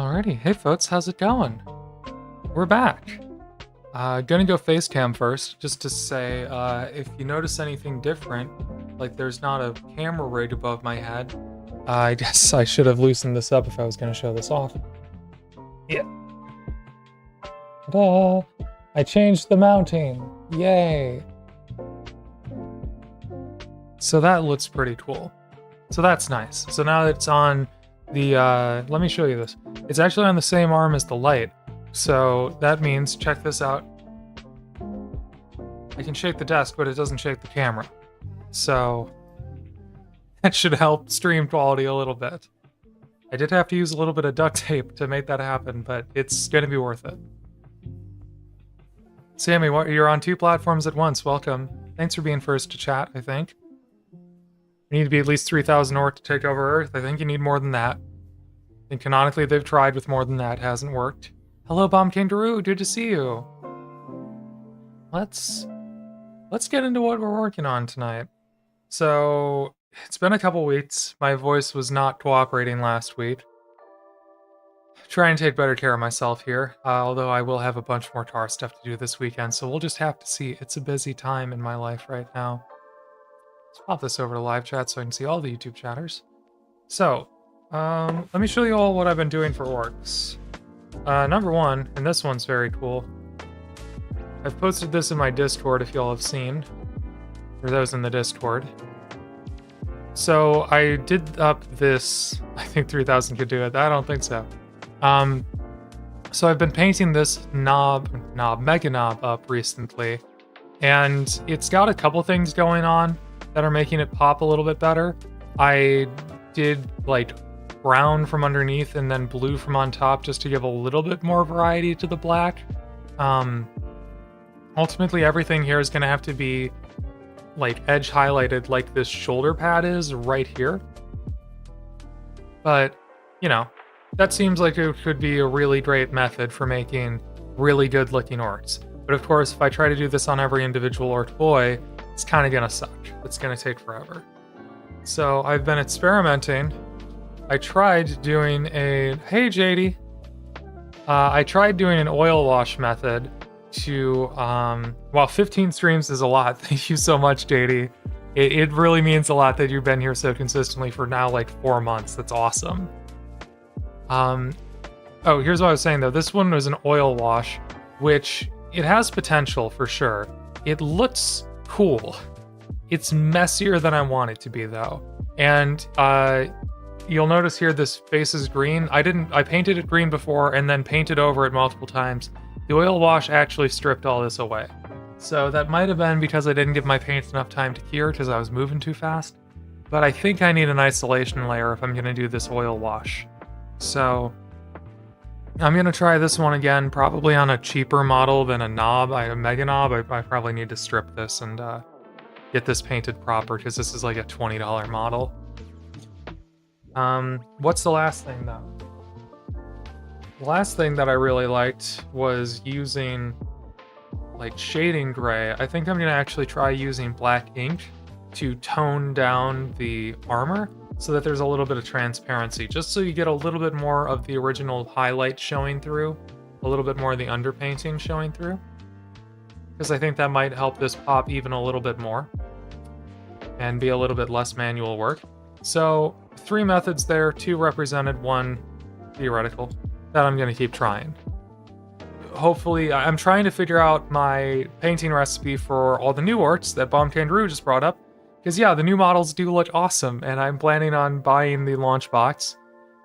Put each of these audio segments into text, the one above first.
Alrighty, hey folks, how's it going? We're back. Gonna go face cam first, just to say, if you notice anything different, like there's not a camera rig above my head, I guess I should have loosened this up if I was gonna show this off. Yeah. Ta-da! I changed the mounting, yay! So that looks pretty cool. So that's nice. So now it's on the, let me show you this. It's actually on the same arm as the light. So that means, check this out. I can shake the desk, but it doesn't shake the camera. So that should help stream quality a little bit. I did have to use a little bit of duct tape to make that happen, but it's gonna be worth it. Sammy, you're on 2 platforms at once. Welcome. Thanks for being first to chat, I think. You need to be at least 3,000 Orc to take over Earth. I think you need more than that. I think canonically they've tried with more than that. It hasn't worked. Hello, Bomb Kangaroo. Good to see you. Let's get into what we're working on tonight. So, it's been a couple weeks. My voice was not cooperating last week. Try and take better care of myself here, although I will have a bunch more tar stuff to do this weekend, so we'll just have to see. It's a busy time in my life right now. Let's pop this over to live chat so I can see all the YouTube chatters. So, let me show you all what I've been doing for Orks. Number one, and this one's very cool. I've posted this in my Discord if y'all have seen. For those in the Discord. So, I did up this... I think 3,000 could do it. I don't think so. So I've been painting this mega knob up recently. And it's got a couple things going on that are making it pop a little bit better. I did like brown from underneath and then blue from on top just to give a little bit more variety to the black. Ultimately everything here is going to have to be like edge highlighted like this shoulder pad is right here. But, you know, that seems like it could be a really great method for making really good looking orcs. But of course, if I try to do this on every individual orc boy, it's kind of gonna suck. It's gonna take forever. So I've been experimenting. I tried doing a... Hey, JD. I tried doing an oil wash method to... Well, 15 streams is a lot. Thank you so much, JD. It really means a lot that you've been here so consistently for now like 4 months. That's awesome. Oh, here's what I was saying though. This one was an oil wash, which it has potential for sure. It looks cool. It's messier than I want it to be though. And you'll notice here this face is green. I painted it green before and then painted over it multiple times. The oil wash actually stripped all this away. So that might have been because I didn't give my paints enough time to cure because I was moving too fast. But I think I need an isolation layer if I'm gonna do this oil wash. So I'm gonna try this one again, probably on a cheaper model than a knob, a mega knob. I probably need to strip this and get this painted proper because this is like a $20 model. What's the last thing though? The last thing that I really liked was using like shading gray. I think I'm gonna actually try using black ink to tone down the armor so that there's a little bit of transparency, just so you get a little bit more of the original highlight showing through, a little bit more of the underpainting showing through. Because I think that might help this pop even a little bit more and be a little bit less manual work. So 3 methods there, 2 represented, 1 theoretical, that I'm gonna keep trying. Hopefully, I'm trying to figure out my painting recipe for all the new orcs that Bomb Kangaroo just brought up. Because yeah, the new models do look awesome, and I'm planning on buying the launch box.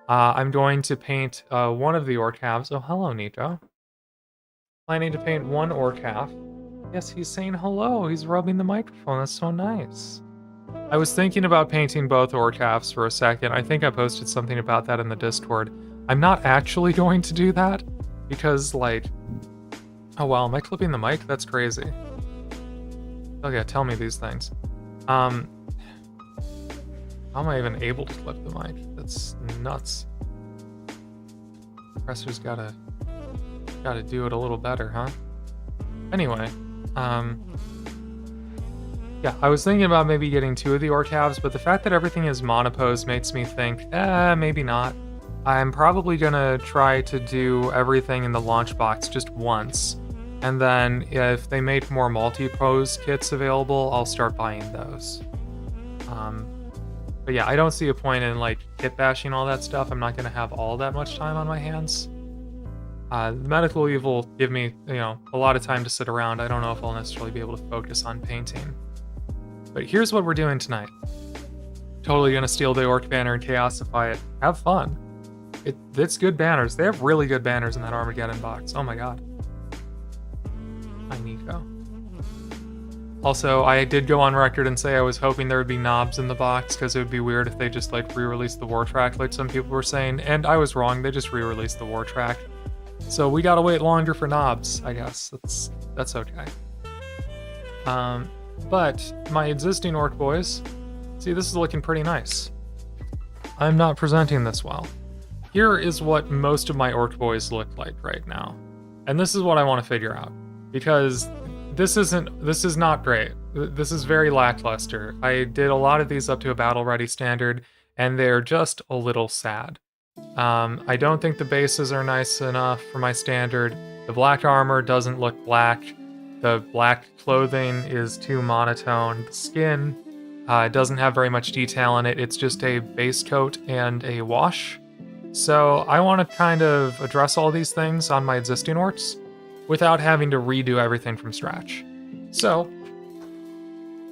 I'm going to paint one of the orc halves. Oh, hello, Nico. Planning to paint 1 orc half. Yes, he's saying hello. He's rubbing the microphone. That's so nice. I was thinking about painting both orc halves for a second. I think I posted something about that in the Discord. I'm not actually going to do that because, like... Oh, wow. Am I clipping the mic? That's crazy. Okay, tell me these things. How am I even able to clip the mic? That's nuts. Presser's gotta do it a little better, huh? Anyway, yeah, I was thinking about maybe getting 2 of the orc halves, but the fact that everything is monopose makes me think, maybe not. I'm probably gonna try to do everything in the launch box just once, and then if they make more multi-pose kits available, I'll start buying those. But yeah, I don't see a point in like kit bashing all that stuff. I'm not gonna have all that much time on my hands. Medical leave will give me, a lot of time to sit around. I don't know if I'll necessarily be able to focus on painting. But here's what we're doing tonight. Totally gonna steal the Orc banner and chaosify it. Have fun. It's good banners. They have really good banners in that Armageddon box. Oh my god. Hi, Nico. Also, I did go on record and say I was hoping there would be knobs in the box, because it would be weird if they just like re-released the war track like some people were saying, and I was wrong. They just re-released the war track. So we gotta wait longer for knobs, I guess. That's okay. But my existing Orc boys, see, this is looking pretty nice. I'm not presenting this well. Here is what most of my Orc boys look like right now. And this is what I want to figure out, because this is not great. This is very lackluster. I did a lot of these up to a battle ready standard, and they're just a little sad. I don't think the bases are nice enough for my standard. The black armor doesn't look black. The black clothing is too monotone. The skin doesn't have very much detail in it. It's just a base coat and a wash. So I want to kind of address all these things on my existing Orcs without having to redo everything from scratch. So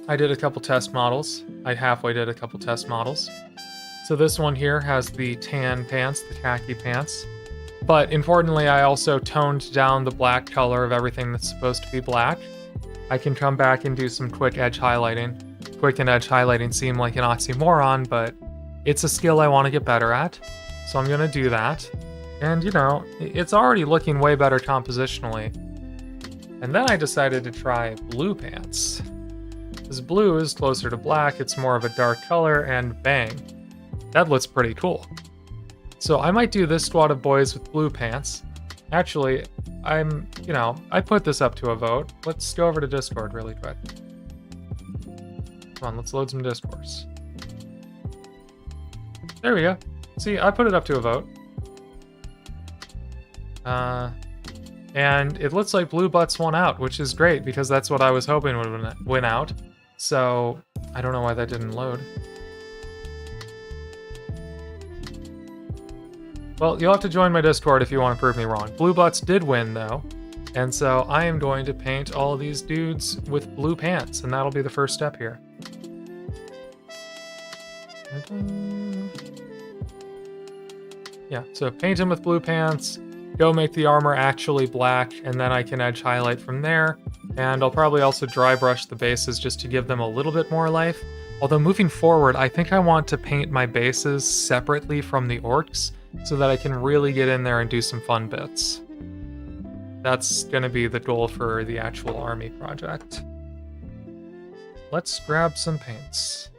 I did a couple test models. I halfway did a couple test models. So this one here has the tan pants, the khaki pants. But importantly, I also toned down the black color of everything that's supposed to be black. I can come back and do some quick edge highlighting. Quick and edge highlighting seem like an oxymoron, but it's a skill I want to get better at. So I'm gonna do that. And it's already looking way better compositionally. And then I decided to try blue pants. Because blue is closer to black, it's more of a dark color, and bang. That looks pretty cool. So I might do this squad of boys with blue pants. Actually, I put this up to a vote. Let's go over to Discord really quick. Come on, let's load some Discourse. There we go. See, I put it up to a vote. And it looks like Blue Butts won out, which is great, because that's what I was hoping would win out. So, I don't know why that didn't load. Well, you'll have to join my Discord if you want to prove me wrong. Blue Butts did win, though. And so I am going to paint all these dudes with blue pants, and that'll be the first step here. Yeah, so paint him with blue pants, go make the armor actually black, and then I can edge highlight from there. And I'll probably also dry brush the bases just to give them a little bit more life. Although moving forward, I think I want to paint my bases separately from the Orcs so that I can really get in there and do some fun bits. That's going to be the goal for the actual army project. Let's grab some paints.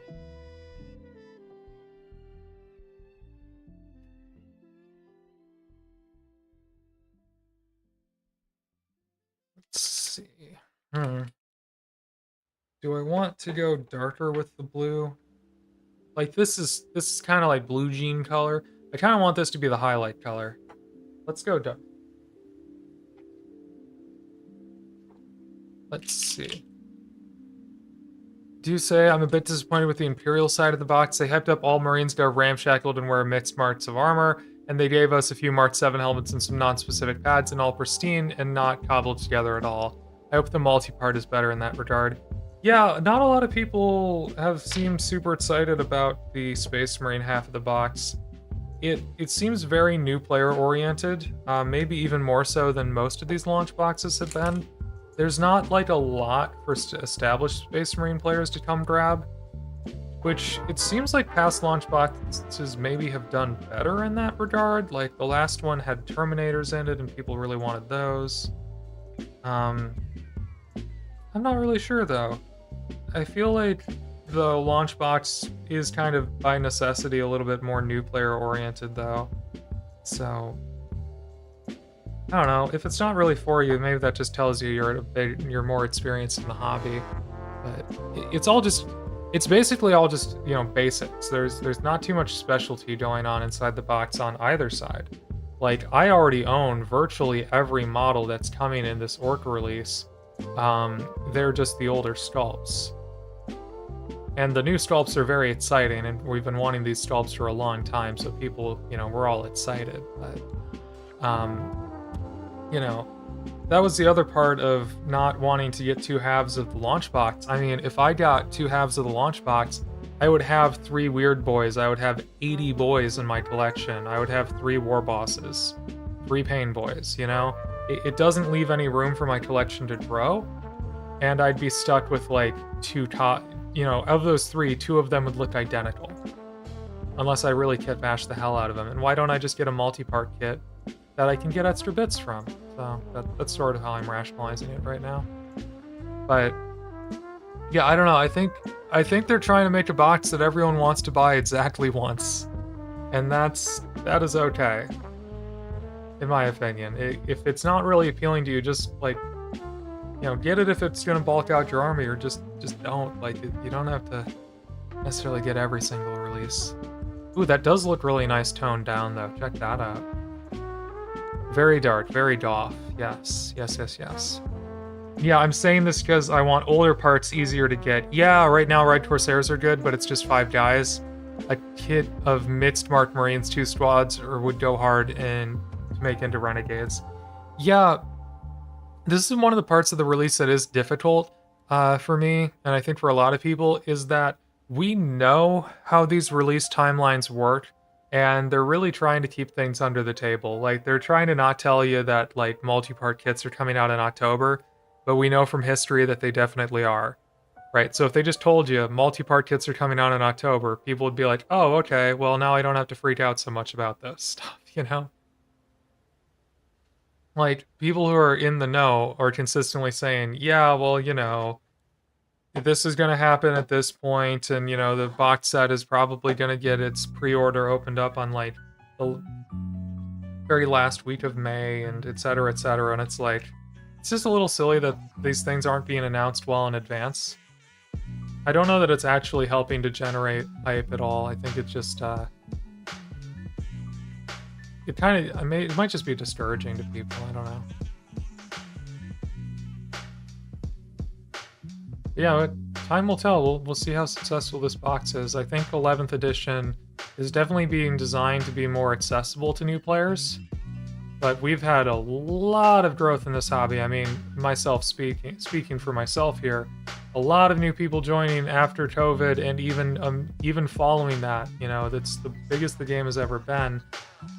Let's see. Do I want to go darker with the blue? Like this is kind of like blue jean color. I kind of want this to be the highlight color. Let's go dark. Let's see. Do say I'm a bit disappointed with the Imperial side of the box. They hyped up all Marines go ramshackled and wear mixed marks of armor, and they gave us a few Mark 7 helmets and some non-specific pads, and all pristine and not cobbled together at all. I hope the multi-part is better in that regard. Yeah, not a lot of people have seemed super excited about the Space Marine half of the box. It seems very new player oriented, maybe even more so than most of these launch boxes have been. There's not like a lot for established Space Marine players to come grab, which it seems like past launch boxes maybe have done better in that regard. Like the last one had Terminators in it and people really wanted those. I'm not really sure though. I feel like the launch box is kind of by necessity a little bit more new player oriented though. So I don't know, if it's not really for you, maybe that just tells you you're more experienced in the hobby. But it's all just It's basically all just, you know, basics. There's not too much specialty going on inside the box on either side. Like, I already own virtually every model that's coming in this Ork release. They're just the older sculpts. And the new sculpts are very exciting, and we've been wanting these sculpts for a long time, so people, you know, we're all excited. But, you know, that was the other part of not wanting to get 2 halves of the launch box. I mean, if I got 2 halves of the launch box, I would have 3 weird boys. I would have 80 boys in my collection. I would have 3 war bosses, 3 pain boys, you know? It doesn't leave any room for my collection to grow, and I'd be stuck with like 2 top, you know, of those 3, 2 of them would look identical. Unless I really kit bash the hell out of them. And why don't I just get a multi-part kit that I can get extra bits from? So that's sort of how I'm rationalizing it right now. But yeah, I don't know. I think they're trying to make a box that everyone wants to buy exactly once, and that is okay, in my opinion. If it's not really appealing to you, just like, you know, get it if it's gonna bulk out your army, or just don't. Like, you don't have to necessarily get every single release. Ooh, that does look really nice toned down though. Check that out. Very dark, very doff. Yes, yes, yes, yes. Yeah, I'm saying this because I want older parts easier to get. Yeah, right now Red Corsairs are good, but it's just 5 guys. A kit of mixed Mark Marines, 2 squads, or would go hard and to make into Renegades. Yeah, this is one of the parts of the release that is difficult for me, and I think for a lot of people, is that we know how these release timelines work, and they're really trying to keep things under the table. Like, they're trying to not tell you that, like, multi-part kits are coming out in October, but we know from history that they definitely are. Right, so if they just told you multi-part kits are coming out in October, people would be like, oh, okay, well, now I don't have to freak out so much about this stuff, you know? Like, people who are in the know are consistently saying, yeah, well, you know, this is going to happen at this point, and, you know, the box set is probably going to get its pre-order opened up on, like, the very last week of May, and et cetera, and it's like, it's just a little silly that these things aren't being announced well in advance. I don't know that it's actually helping to generate hype at all. I think it's just, it might just be discouraging to people, I don't know. Yeah, time will tell. We'll see how successful this box is. I think 11th edition is definitely being designed to be more accessible to new players, but we've had a lot of growth in this hobby. I mean, myself speaking for myself here, a lot of new people joining after COVID, and even following that. You know, that's the biggest the game has ever been,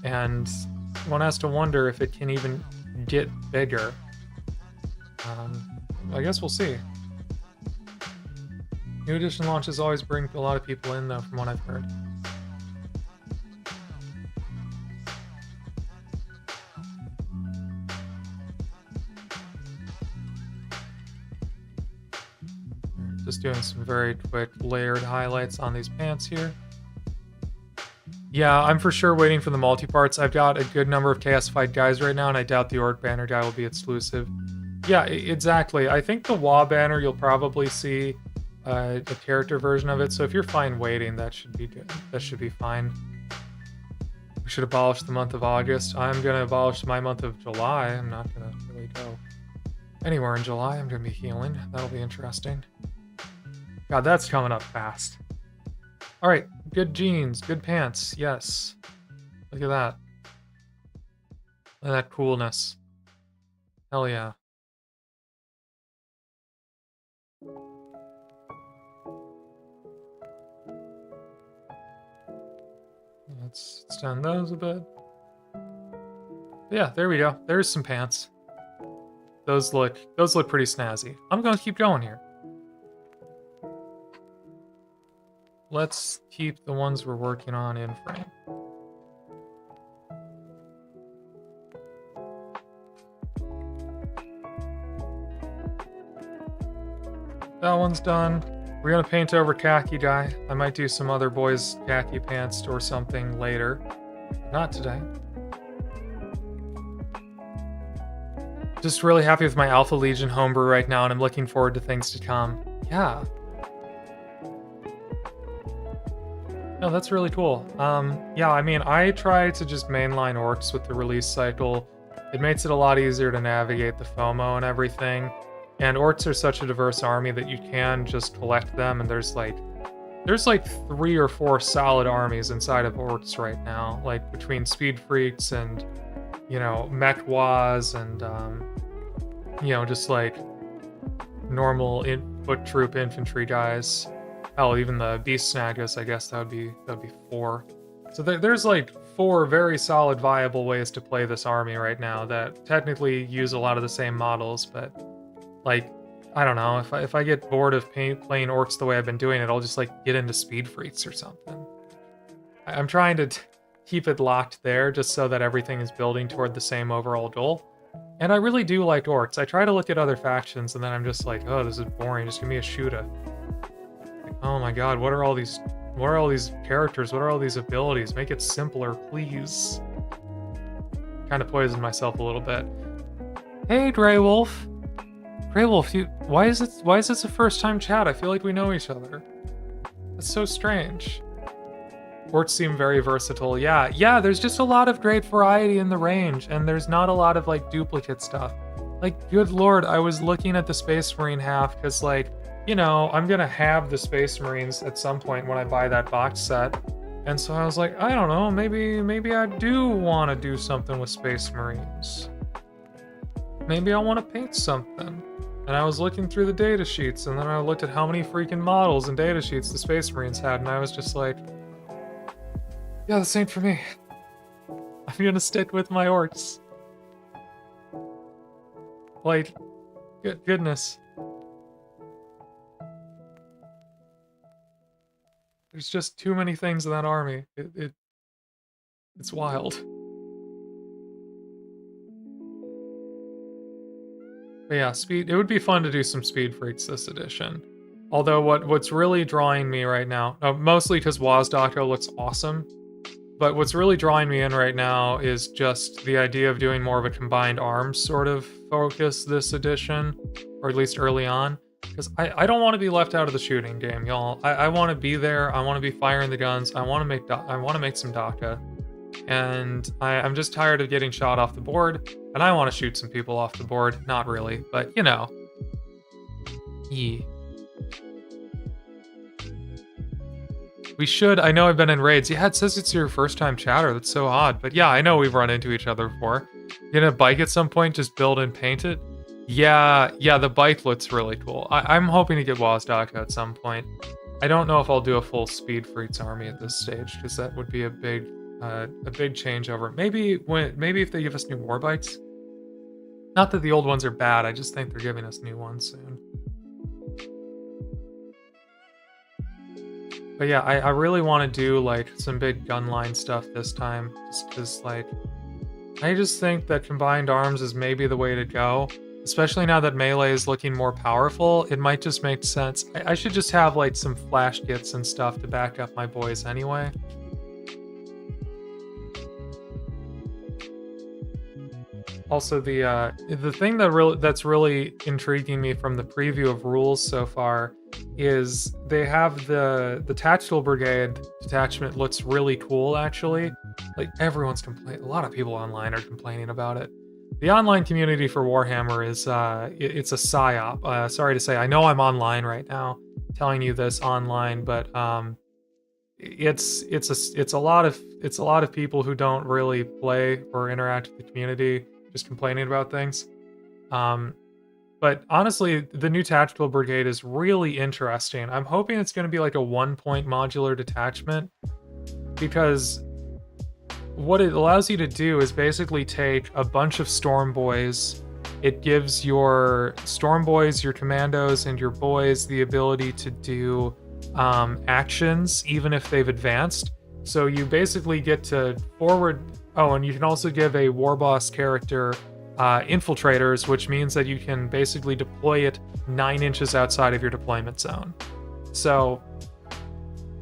and one has to wonder if it can even get bigger. I guess we'll see. New edition launches always bring a lot of people in, though, from what I've heard. Just doing some very quick layered highlights on these pants here. Yeah, I'm for sure waiting for the multi-parts. I've got a good number of Chaosified guys right now, and I doubt the Ork banner guy will be exclusive. Yeah, exactly. I think the WA banner, you'll probably see a character version of it, so if you're fine waiting, that should be good. That should be fine. We should abolish the month of August. I'm going to abolish my month of July. I'm not going to really go anywhere in July. I'm going to be healing. That'll be interesting. God, that's coming up fast. All right, good jeans, good pants, yes. Look at that. Look at that coolness. Hell yeah. Let's extend those a bit. Yeah, there we go. There's some pants. Those look pretty snazzy. I'm gonna keep going here. Let's keep the ones we're working on in frame. That one's done. We're gonna paint over khaki guy. I might do some other Boyz khaki pants or something later. Not today. Just really happy with my Alpha Legion homebrew right now, and I'm looking forward to things to come. Yeah. No, that's really cool. Yeah, I mean, I try to just mainline Orks with the release cycle. It makes it a lot easier to navigate the FOMO and everything. And Orks are such a diverse army that you can just collect them, and there's like 3 or 4 solid armies inside of Orks right now, like between Speed Freaks and, you know, Mechwas and, you know, just like normal foot troop infantry guys. Hell, even the Beast Snaggers, I guess that'd be 4. So there's like 4 very solid, viable ways to play this army right now that technically use a lot of the same models, but like, I don't know, if I get bored of playing Orks the way I've been doing it, I'll just like get into Speed Freaks or something. I'm trying to keep it locked there just so that everything is building toward the same overall goal. And I really do like Orks. I try to look at other factions and then I'm just like, oh, this is boring, just give me a shooter. Like, oh my god, what are all these characters? What are all these abilities? Make it simpler, please. Kind of poisoned myself a little bit. Hey, Grey Wolf. Grey Wolf, why is this a first time chat? I feel like we know each other. That's so strange. Orks seem very versatile. Yeah, there's just a lot of great variety in the range, and there's not a lot of like duplicate stuff. Like, good lord, I was looking at the Space Marine half because, like, you know, I'm gonna have the Space Marines at some point when I buy that box set. And so I was like, I don't know, maybe I do want to do something with Space Marines. Maybe I want to paint something. And I was looking through the data sheets, and then I looked at how many freaking models and data sheets the Space Marines had, and I was just like, yeah, this ain't for me. I'm gonna stick with my Orks. Like, goodness. There's just too many things in that army. It's wild. But yeah, it would be fun to do some Speed Freaks this edition. Although what's really drawing me right now, mostly because Wazdako looks awesome, but what's really drawing me in right now is just the idea of doing more of a combined arms sort of focus this edition, or at least early on. Because I don't want to be left out of the shooting game, y'all. I want to be there. I want to be firing the guns. I want to make some DACA. And I'm just tired of getting shot off the board, and I want to shoot some people off the board. Not really, but you know. Yeah. We should. I know I've been in raids. Yeah, it says it's your first time chatter. That's so odd. But yeah, I know we've run into each other before. You gonna bike at some point, just build and paint it? Yeah, the bike looks really cool. I'm hoping to get Wazdaka at some point. I don't know if I'll do a full Speed Freaks army at this stage, because that would be a big changeover. Maybe if they give us new war bikes. Not that the old ones are bad, I just think they're giving us new ones soon. But yeah, I really want to do like some big gunline stuff this time, just because like I just think that combined arms is maybe the way to go. Especially now that melee is looking more powerful, it might just make sense. I should just have like some flash kits and stuff to back up my boys anyway. Also, the thing that's really intriguing me from the preview of rules so far is they have the tactical brigade detachment looks really cool actually. Like everyone's complaining. A lot of people online are complaining about it. The online community for Warhammer is it's a psyop. Sorry to say, I know I'm online right now, telling you this online, but it's a lot of people who don't really play or interact with the community, just complaining about things. But honestly, the new tactical brigade is really interesting. I'm hoping it's going to be like a 1-point modular detachment, because what it allows you to do is basically take a bunch of Storm Boys. It gives your Storm Boys, your Commandos, and your Boys the ability to do actions, even if they've advanced. So you basically get to forward... Oh, and you can also give a War Boss character infiltrators, which means that you can basically deploy it 9 inches outside of your deployment zone. So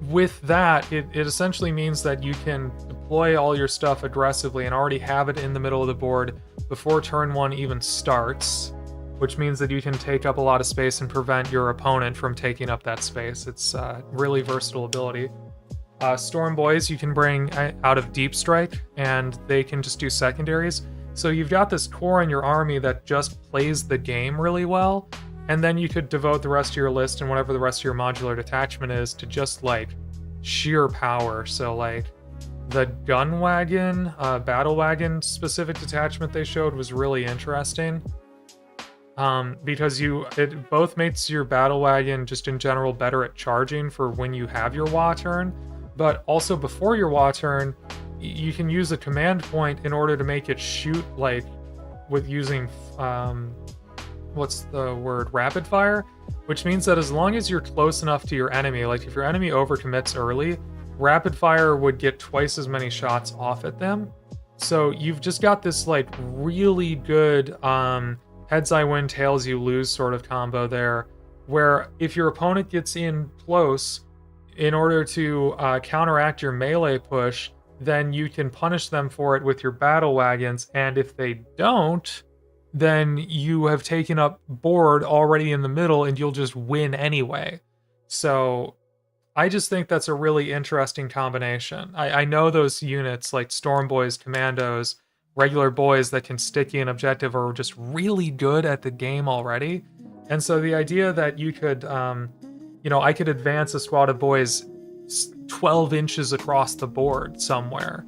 with that, it essentially means that you can deploy all your stuff aggressively and already have it in the middle of the board before turn 1 even starts, which means that you can take up a lot of space and prevent your opponent from taking up that space. It's a really versatile ability. Storm Boys you can bring out of Deep Strike, and they can just do secondaries. So you've got this core in your army that just plays the game really well, and then you could devote the rest of your list and whatever the rest of your modular detachment is to just like sheer power. So like the gun wagon, battle wagon specific detachment they showed was really interesting. Because it both makes your battle wagon just in general better at charging for when you have your WA turn, but also before your WA turn, you can use a command point in order to make it shoot like with using what's the word, rapid fire, which means that as long as you're close enough to your enemy, like if your enemy overcommits early, rapid fire would get twice as many shots off at them. So you've just got this like really good heads I win, tails you lose sort of combo there, where if your opponent gets in close, in order to counteract your melee push, then you can punish them for it with your battle wagons, and if they don't, then you have taken up board already in the middle and you'll just win anyway. So I just think that's a really interesting combination. I know those units like Storm Boys, Commandos, regular boys that can sticky an objective are just really good at the game already. And so the idea that you could, I could advance a squad of boys 12 inches across the board somewhere,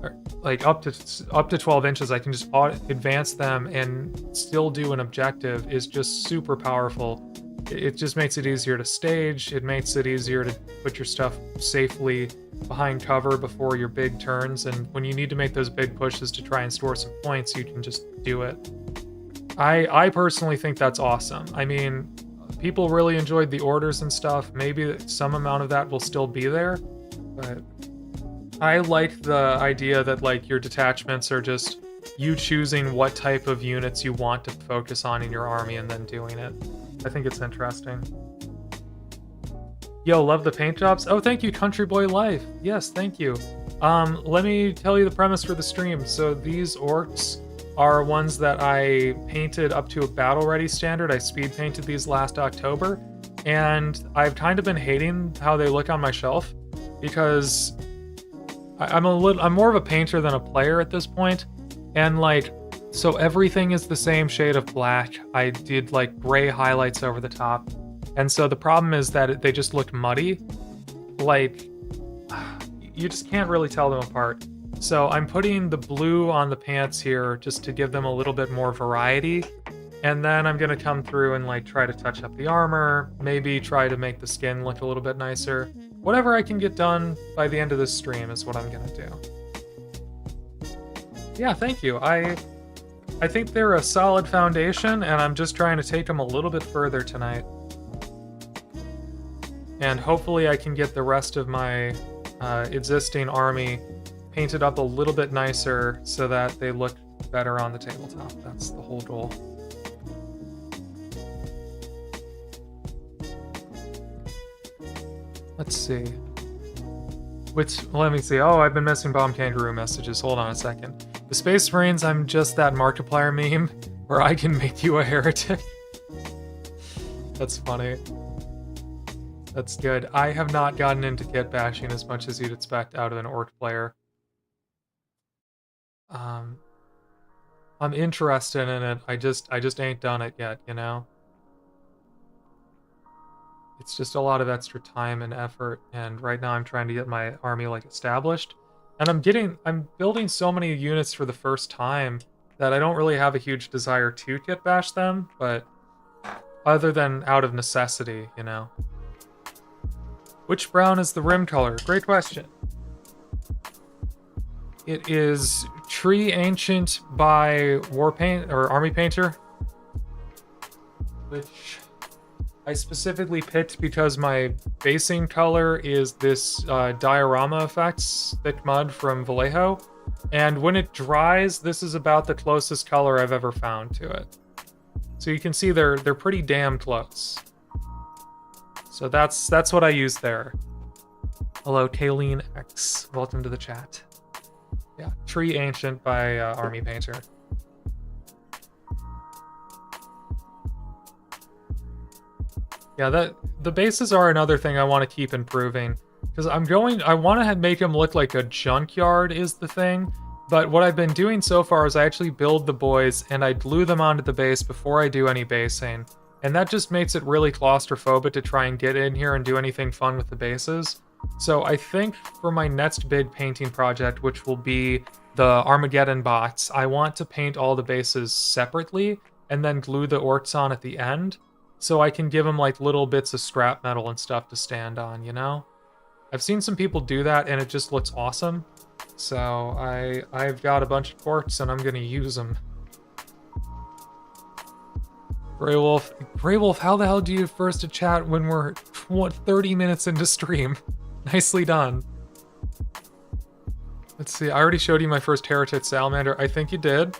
or like up to 12 inches, I can just advance them and still do an objective is just super powerful. It just makes it easier to stage. It makes it easier to put your stuff safely behind cover before your big turns. And when you need to make those big pushes to try and store some points, you can just do it. I personally think that's awesome. I mean, people really enjoyed the orders and stuff. Maybe some amount of that will still be there, but I like the idea that like your detachments are just you choosing what type of units you want to focus on in your army and then doing it. I think it's interesting. Yo, love the paint jobs. Oh, thank you, Country Boy Life. Yes, thank you. Let me tell you the premise for the stream. So these orcs are ones that I painted up to a battle ready standard. I speed painted these last October, and I've kind of been hating how they look on my shelf because I'm more of a painter than a player at this point, and like, so everything is the same shade of black. I did like gray highlights over the top, and so the problem is that they just look muddy. Like, you just can't really tell them apart. So I'm putting the blue on the pants here just to give them a little bit more variety. And then I'm gonna come through and like try to touch up the armor, maybe try to make the skin look a little bit nicer. Whatever I can get done by the end of this stream is what I'm gonna do. Yeah, thank you. I think they're a solid foundation, and I'm just trying to take them a little bit further tonight. And hopefully I can get the rest of my existing army painted up a little bit nicer so that they look better on the tabletop. That's the whole goal. Let's see. Let me see. Oh, I've been missing Bomb Kangaroo messages. Hold on a second. The Space Marines, I'm just that Markiplier meme where I can make you a heretic. That's funny. That's good. I have not gotten into kit bashing as much as you'd expect out of an orc player. I'm interested in it. I just ain't done it yet, you know? It's just a lot of extra time and effort, and right now I'm trying to get my army like established. And I'm building so many units for the first time that I don't really have a huge desire to kit bash them, but other than out of necessity, you know. Which brown is the rim color? Great question. It is Tree Ancient by Warpaint or Army Painter, which I specifically picked because my basing color is this diorama effects thick mud from Vallejo, and when it dries, this is about the closest color I've ever found to it. So you can see they're pretty damn close. So that's what I used there. Hello, Kayleen X. Welcome to the chat. Yeah, Tree Ancient by Army Painter. Yeah, the bases are another thing I want to keep improving. Because I want to make him look like a junkyard is the thing. But what I've been doing so far is I actually build the Boyz and I glue them onto the base before I do any basing. And that just makes it really claustrophobic to try and get in here and do anything fun with the bases. So I think for my next big painting project, which will be the Armageddon box, I want to paint all the bases separately and then glue the Orks on at the end. So I can give them like little bits of scrap metal and stuff to stand on, you know? I've seen some people do that and it just looks awesome. So I've got a bunch of Orks and I'm gonna use them. Grey Wolf, how the hell do you first to chat when we're 30 minutes into stream? Nicely done. Let's see, I already showed you my first Heritage Salamander. I think you did.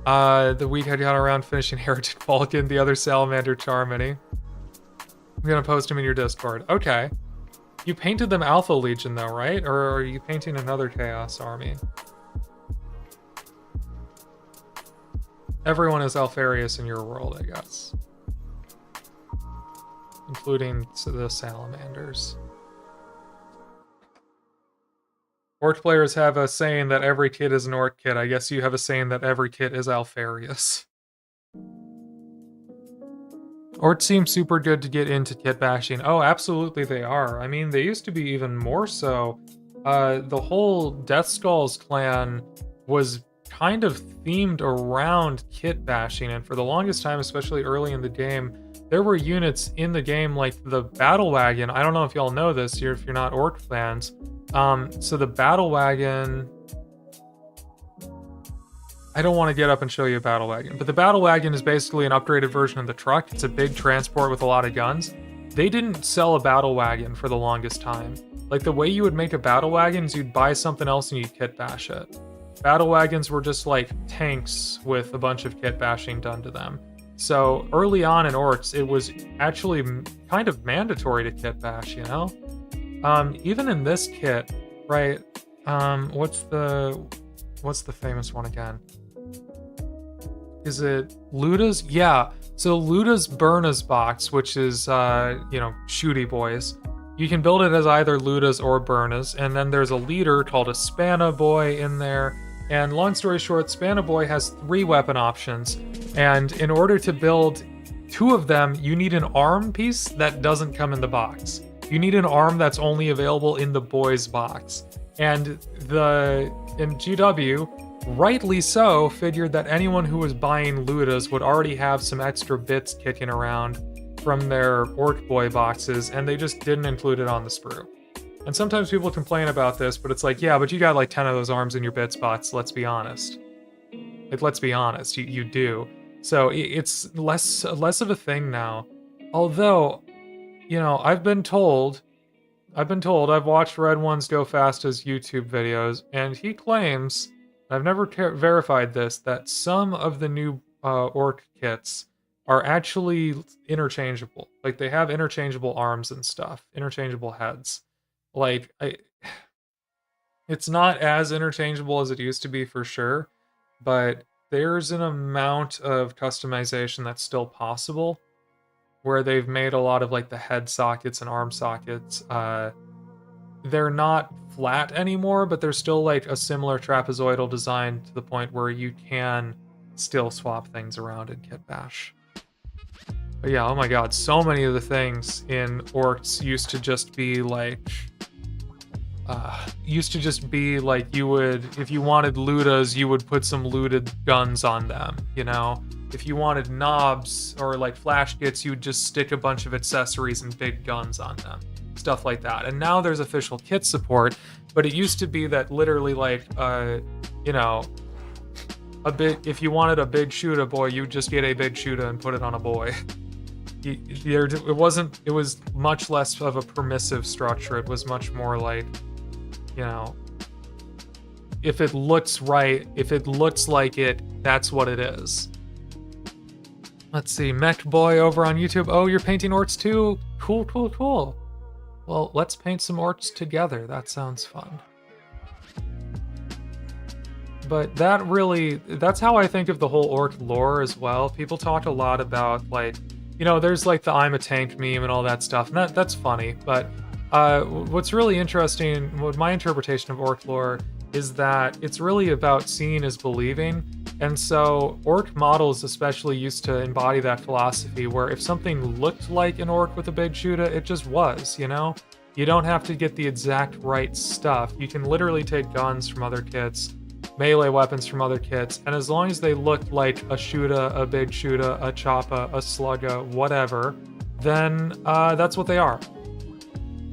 The week I got around finishing Heritage Vulcan, the other Salamander Charmony. I'm gonna post him in your Discord. Okay. You painted them Alpha Legion though, right? Or are you painting another Chaos Army? Everyone is Alpharius in your world, I guess. Including the Salamanders. Orc players have a saying that every kid is an Orc kid. I guess you have a saying that every kid is Alpharius. Orcs seem super good to get into kit bashing. Oh, absolutely they are. I mean, they used to be even more so. The whole Death Skulls clan was kind of themed around kit bashing, and for the longest time, especially early in the game, there were units in the game like the Battle Wagon. I don't know if y'all know this here if you're not Orc fans. So the Battle Wagon... I don't want to get up and show you a Battle Wagon, but the Battle Wagon is basically an upgraded version of the truck. It's a big transport with a lot of guns. They didn't sell a Battle Wagon for the longest time. Like, the way you would make a Battle Wagon is you'd buy something else and you'd kit bash it. Battle Wagons were just like tanks with a bunch of kit bashing done to them. So early on in Orcs, it was actually kind of mandatory to kit bash, you know? Even in this kit, right? What's the famous one again? Is it Luda's? Yeah. So Luda's Burna's box, which is, Shooty Boys. You can build it as either Luda's or Burna's, and then there's a leader called a Spanna Boy in there. And long story short, Spanna Boy has 3 weapon options, and in order to build 2 of them, you need an arm piece that doesn't come in the box. You need an arm that's only available in the Boyz box. And in GW, rightly so, figured that anyone who was buying Luda's would already have some extra bits kicking around from their Orc Boy boxes, and they just didn't include it on the sprue. And sometimes people complain about this, but it's like, yeah, but you got like 10 of those arms in your bits box, let's be honest. Like, let's be honest, you do. So it's less of a thing now. Although, I've been told, I've watched Red Ones Go Fast's YouTube videos, and he claims, I've never verified this, that some of the new Orc kits are actually interchangeable. Like, they have interchangeable arms and stuff, interchangeable heads. Like, it's not as interchangeable as it used to be for sure, but there's an amount of customization that's still possible, where they've made a lot of like the head sockets and arm sockets. They're not flat anymore, but they're still like a similar trapezoidal design to the point where you can still swap things around in kit bash. But yeah, oh my god, so many of the things in Orcs used to just be like you would, if you wanted Ludas, you would put some looted guns on them, If you wanted knobs or like flash kits, you would just stick a bunch of accessories and big guns on them. Stuff like that. And now there's official kit support, but it used to be that literally like, if you wanted a big shooter boy, you'd just get a big shooter and put it on a boy. It was much less of a permissive structure. It was much more like, if it looks right, if it looks like it, that's what it is. Let's see, Mech Boy over on YouTube. Oh, you're painting Orcs too? Cool. Well, let's paint some Orcs together. That sounds fun. But that's how I think of the whole Orc lore as well. People talk a lot about, like, there's like the I'm a tank meme and all that stuff, and that's funny, but What's really interesting, what my interpretation of Orc lore is that it's really about seeing is believing. And so Orc models especially used to embody that philosophy where if something looked like an Orc with a big Shuda, it just was, you know? You don't have to get the exact right stuff. You can literally take guns from other kits, melee weapons from other kits, and as long as they look like a Shuda, a big Shuda, a Choppa, a Slugga, whatever, then that's what they are.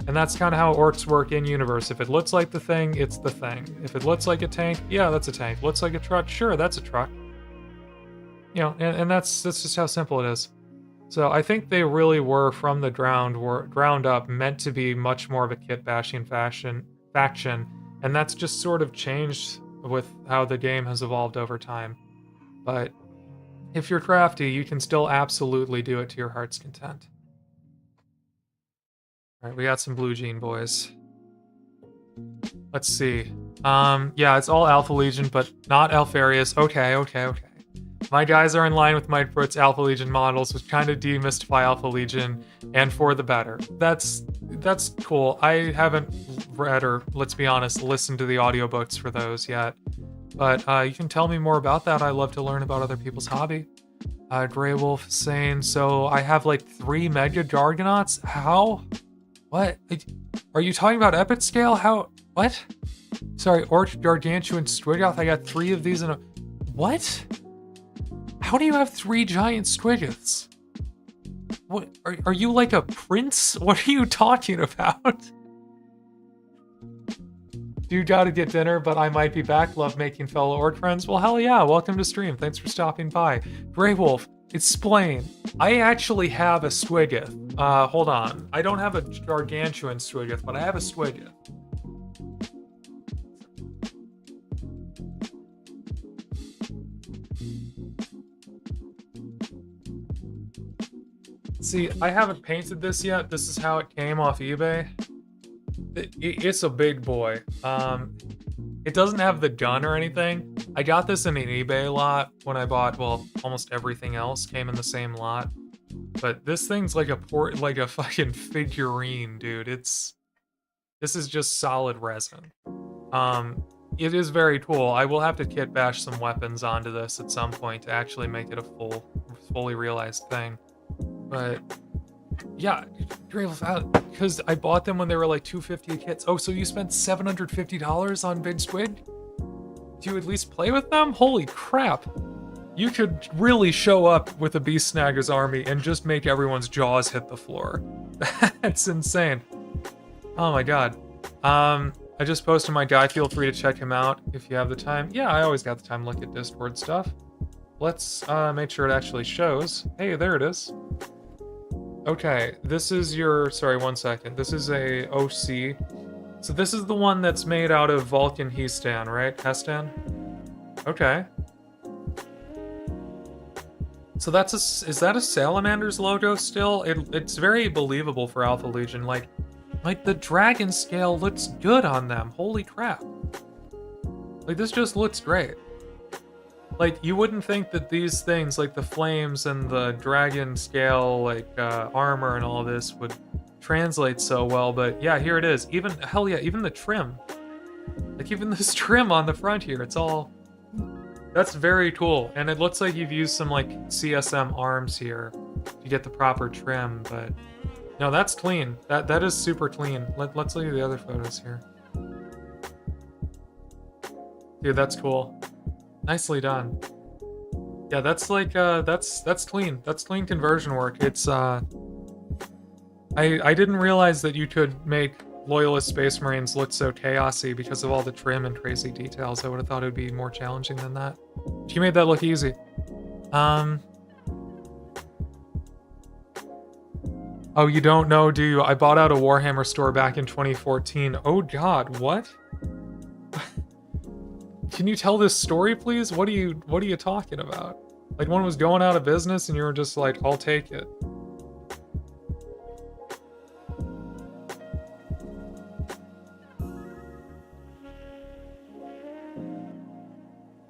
And that's kind of how Orcs work in universe. If it looks like the thing, it's the thing. If it looks like a tank, yeah, that's a tank. Looks like a truck, sure, that's a truck. You know, and that's just how simple it is. So I think they really were from the ground up meant to be much more of a kit bashing faction, and that's just sort of changed with how the game has evolved over time. But if you're crafty, you can still absolutely do it to your heart's content. Alright, we got some blue jean boys. Let's see. Yeah, it's all Alpha Legion, but not Alpharius. Okay. My guys are in line with Mightfoot's Alpha Legion models, which kind of demystify Alpha Legion, and for the better. That's cool. I haven't read, or let's be honest, listened to the audiobooks for those yet. But you can tell me more about that. I love to learn about other people's hobby. Grey Wolf is saying, so I have like 3 Mega Jargonauts? How? What? Are you talking about epic scale? How? What? Sorry, Orc, Gargantuan, Stwigoth. I got 3 of these in a... What? How do you have 3 giant Stwigoths? What? Are you like a prince? What are you talking about? Do gotta get dinner, but I might be back. Love making fellow Orc friends. Well, hell yeah. Welcome to stream. Thanks for stopping by. Grey Wolf, explain. I actually have a Stwigoth. Hold on. I don't have a Gargantuan Stwigoth, but I have a Stwigoth. See, I haven't painted this yet. This is how it came off eBay. It's a big boy. It doesn't have the gun or anything. I got this in an eBay lot when I bought, well, almost everything else came in the same lot. But this thing's like a fucking figurine, dude. This is just solid resin. It is very cool. I will have to kit bash some weapons onto this at some point to actually make it a fully realized thing. But yeah, because I bought them when they were like $250 a kit. Oh, so you spent $750 on Big Squid? Do you at least play with them? Holy crap. You could really show up with a Beast Snagger's army and just make everyone's jaws hit the floor. That's insane. Oh my god. I just posted my guy. Feel free to check him out if you have the time. Yeah, I always got the time to look at Discord stuff. Let's make sure it actually shows. Hey, there it is. Okay, this is your... Sorry, one second. This is a OC. So this is the one that's made out of Vulcan Hestan, right? Hestan? Okay. So that's a... Is that a Salamander's logo still? It's very believable for Alpha Legion. Like the dragon scale looks good on them. Holy crap. Like, this just looks great. Like, you wouldn't think that these things, like the flames and the dragon scale, like, armor and all this would translate so well, but yeah, here it is. Even, hell yeah, even the trim. Like, even this trim on the front here, it's all... That's very cool, and it looks like you've used some, like, CSM arms here to get the proper trim, but... No, that's clean. That is super clean. Let's look at the other photos here. Dude, that's cool. Nicely done. Yeah, that's like that's clean. That's clean conversion work. It's I didn't realize that you could make Loyalist Space Marines look so chaosy because of all the trim and crazy details. I would have thought it would be more challenging than that. You made that look easy. Oh, you don't know, do you? I bought out a Warhammer store back in 2014. Oh god, what? Can you tell this story, please? What are you talking about? Like, one was going out of business and you were just like, I'll take it.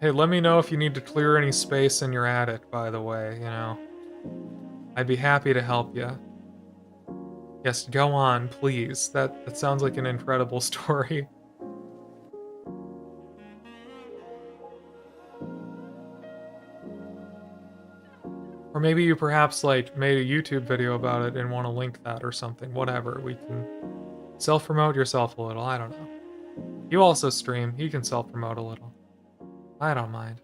Hey, let me know if you need to clear any space in your attic, by the way, you know. I'd be happy to help you. Yes, go on, please. That sounds like an incredible story. Or maybe you perhaps, like, made a YouTube video about it and want to link that or something. Whatever, we can self-promote yourself a little, I don't know. You also stream, you can self-promote a little. I don't mind.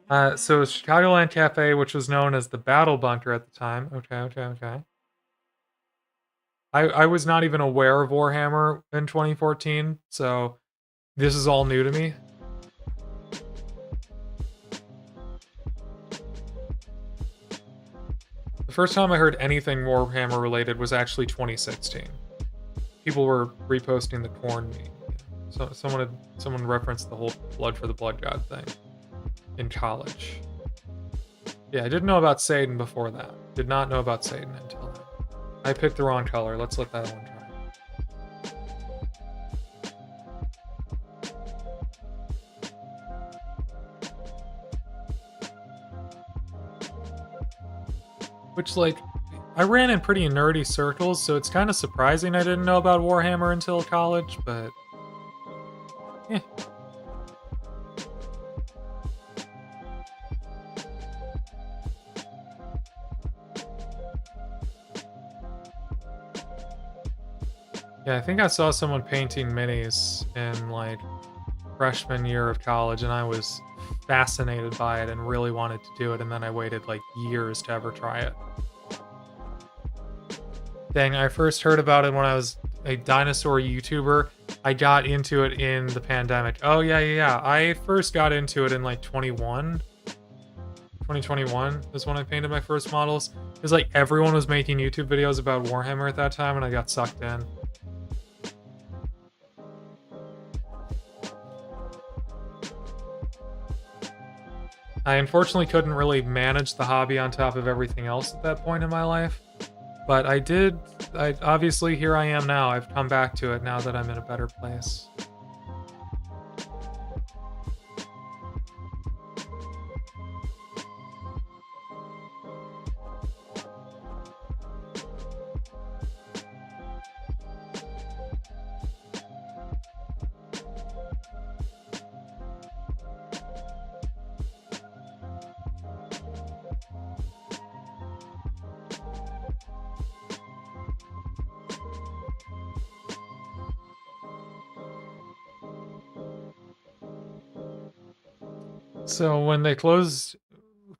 So Chicagoland Cafe, which was known as the Battle Bunker at the time. Okay. I was not even aware of Warhammer in 2014, so this is all new to me. The first time I heard anything Warhammer related was actually 2016. People were reposting the corn meme. So someone referenced the whole Blood for the Blood God thing in college. Yeah, I didn't know about Satan before that. Did not know about Satan until then. I picked the wrong color. Let's let that one try. Which, like, I ran in pretty nerdy circles, so it's kind of surprising I didn't know about Warhammer until college, but... eh. Yeah, I think I saw someone painting minis in, like, freshman year of college, and I was fascinated by it and really wanted to do it, and then I waited, like, years to ever try it. Dang, I first heard about it when I was a dinosaur YouTuber. I got into it in the pandemic. Oh, yeah. I first got into it in, like, 2021 is when I painted my first models. It was like everyone was making YouTube videos about Warhammer at that time, and I got sucked in. I unfortunately couldn't really manage the hobby on top of everything else at that point in my life. But obviously here I am now. I've come back to it now that I'm in a better place. So when they closing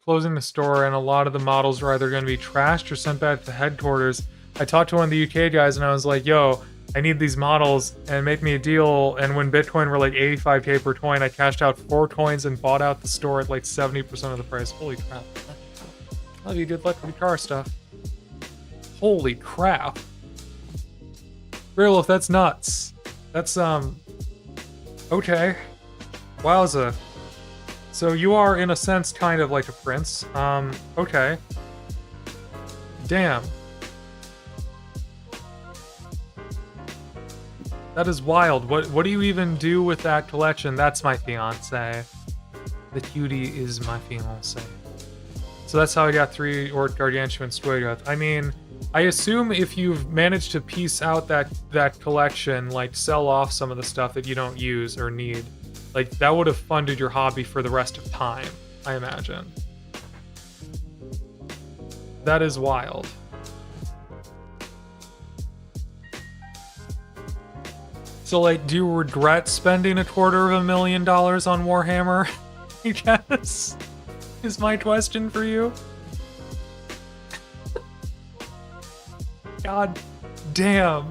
the store and a lot of the models were either going to be trashed or sent back to headquarters, I talked to one of the UK guys and I was like, yo, I need these models and make me a deal. And when Bitcoin were like 85k per coin, I cashed out 4 coins and bought out the store at like 70% of the price. Holy crap. Love you, good luck with your car stuff. Holy crap. Real, if that's nuts. That's, okay. Wowza. So you are, in a sense, kind of like a prince. Okay. Damn. That is wild. What do you even do with that collection? That's my fiance. The cutie is my fiance. So that's how I got 3 Ork Gargantuan Stwigoth. I mean, I assume if you've managed to piece out that collection, like sell off some of the stuff that you don't use or need, like that would have funded your hobby for the rest of time, I imagine. That is wild. So, like, do you regret spending $250,000 on Warhammer? I guess is my question for you. God damn.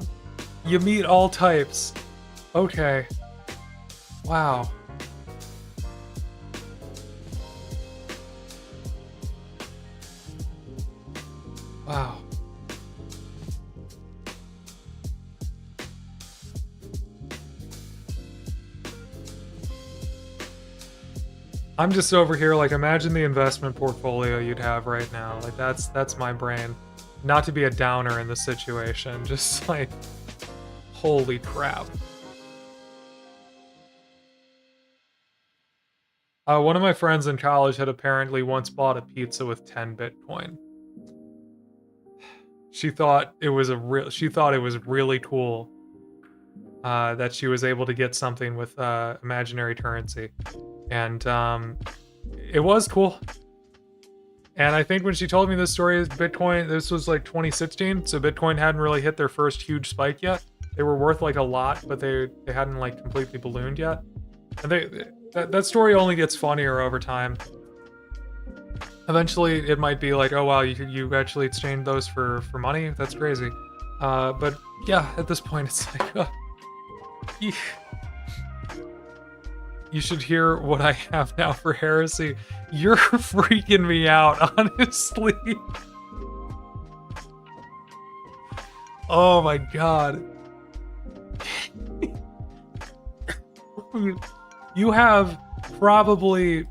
You meet all types. Okay. Wow. Wow. I'm just over here, like, imagine the investment portfolio you'd have right now. Like, that's my brain. Not to be a downer in the situation, just like, holy crap. One of my friends in college had apparently once bought a pizza with 10 Bitcoin. She thought it was really cool that she was able to get something with imaginary currency, and it was cool. And I think when she told me this story, Bitcoin, this was like 2016, so Bitcoin hadn't really hit their first huge spike yet. They were worth like a lot, but they hadn't like completely ballooned yet. And that story only gets funnier over time. Eventually, it might be like, oh wow, you actually exchanged those for money? That's crazy. But yeah, at this point, it's like, you should hear what I have now for heresy. You're freaking me out, honestly. Oh my god. You have probably...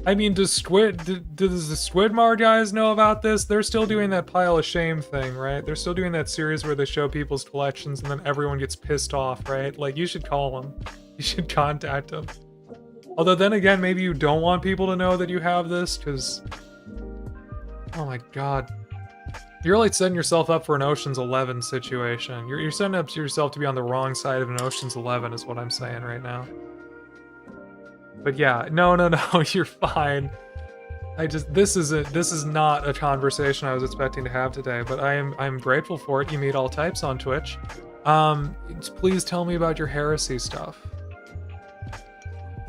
I mean, does the Squidmar guys know about this? They're still doing that pile of shame thing, right? They're still doing that series where they show people's collections and then everyone gets pissed off, right? Like, you should call them. You should contact them. Although then again, maybe you don't want people to know that you have this, because... Oh my god. You're like setting yourself up for an Ocean's 11 situation. You're setting up yourself to be on the wrong side of an Ocean's 11 is what I'm saying right now. But yeah, no, you're fine. This is not a conversation I was expecting to have today, but I'm grateful for it. You meet all types on Twitch. Please tell me about your heresy stuff.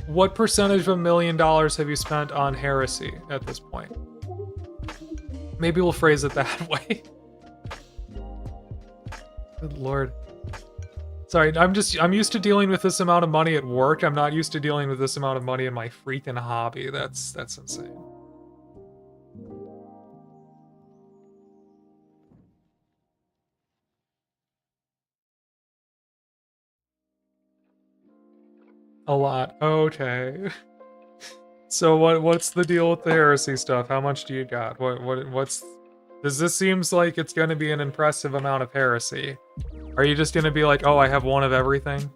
What percentage of $1 million have you spent on heresy at this point? Maybe we'll phrase it that way. Good lord. Sorry, I'm used to dealing with this amount of money at work. I'm not used to dealing with this amount of money in my freaking hobby. That's insane. A lot. Okay. So what's the deal with the heresy stuff? How much do you got? What's... Does this seems like it's going to be an impressive amount of heresy? Are you just going to be like, oh, I have one of everything?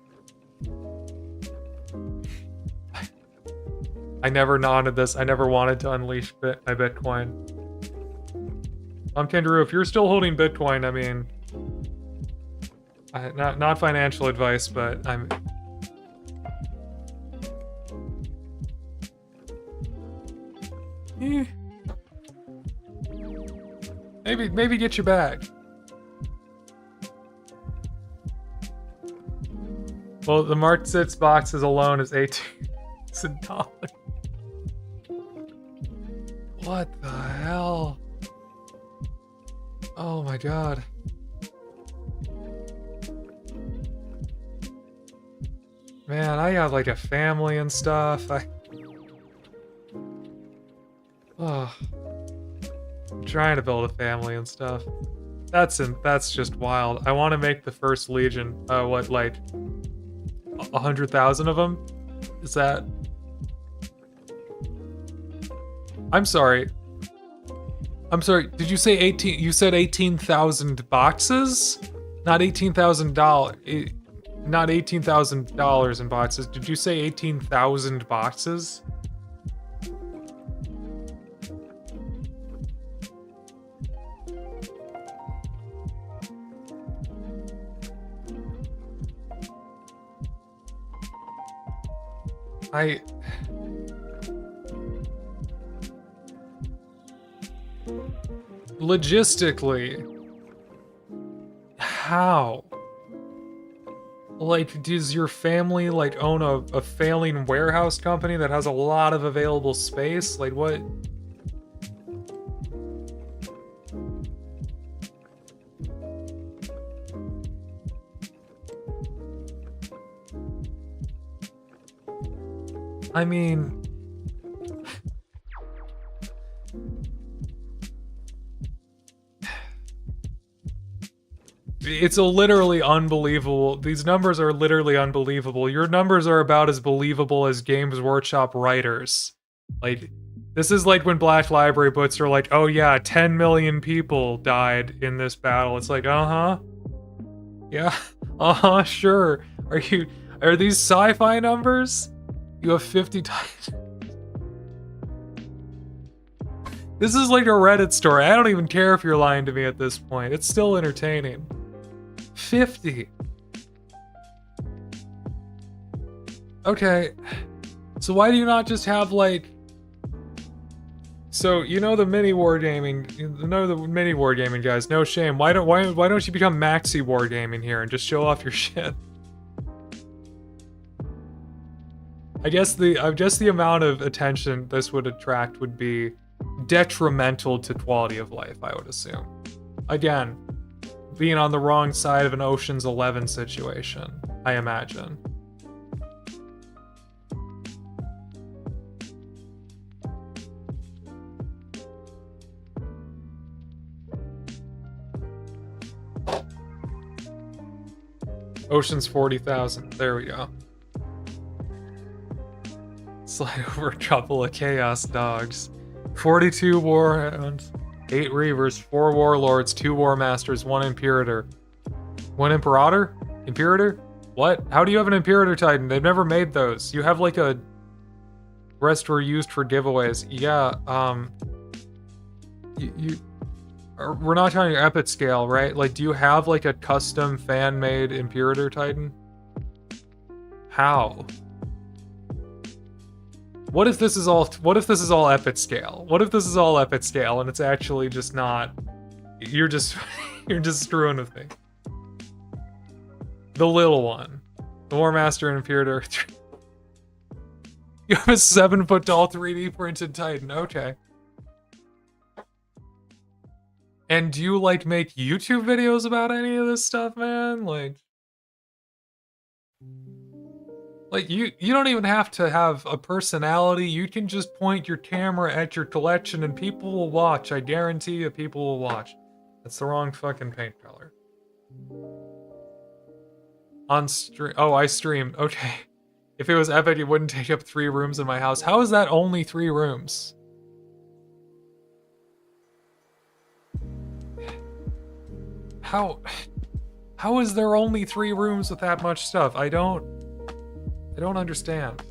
I never wanted this. I never wanted to unleash my Bitcoin. Kangaroo, if you're still holding Bitcoin, I mean... not financial advice, but I'm... Maybe get your bag. Well, the Mark 6 boxes alone is $18. What the hell? Oh my god. Man, I got like a family and stuff. I'm trying to build a family and stuff. That's just wild. I want to make the first Legion. What, like 100,000 of them? Is that? I'm sorry. Did you say 18? You said 18,000 boxes? Not $18,000. Not $18,000 in boxes. Did you say 18,000 boxes? Logistically, how? Like, does your family, like, own a failing warehouse company that has a lot of available space? Like, what? I mean... It's literally unbelievable. These numbers are literally unbelievable. Your numbers are about as believable as Games Workshop writers. Like, this is like when Black Library books are like, oh yeah, 10 million people died in this battle. It's like, uh-huh. Yeah, uh-huh, sure. Are these sci-fi numbers? You have 50 times. This is like a Reddit story. I don't even care if you're lying to me at this point. It's still entertaining. 50. Okay. So why do you not just have like... So, you know the mini wargaming, guys, no shame. Why don't you become maxi wargaming here and just show off your shit? I guess the amount of attention this would attract would be detrimental to quality of life, I would assume. Again, being on the wrong side of an Ocean's 11 situation, I imagine. Ocean's 40,000. There we go. Slide over a couple of chaos dogs. 42 warhounds, 8 reavers, 4 warlords, 2 war masters, 1 imperator. 1 imperator? Imperator? What? How do you have an imperator titan? They've never made those. You have like a... Rest were used for giveaways. Yeah, we're not talking epic scale, right? Like, do you have like a custom fan-made Imperator Titan? How? What if this is all epic scale? What if this is all epic scale and it's actually just not? You're just screwing with me. The little one, the War Master and Imperator. You have a 7-foot-tall 3D printed Titan. Okay. And do you, like, make YouTube videos about any of this stuff, man? Like you don't even have to have a personality. You can just point your camera at your collection and people will watch. I guarantee you people will watch. That's the wrong fucking paint color. On stream. Oh, I streamed. Okay. If it was epic, it wouldn't take up 3 rooms in my house. How is that only 3 rooms? How is there only 3 rooms with that much stuff? I don't understand.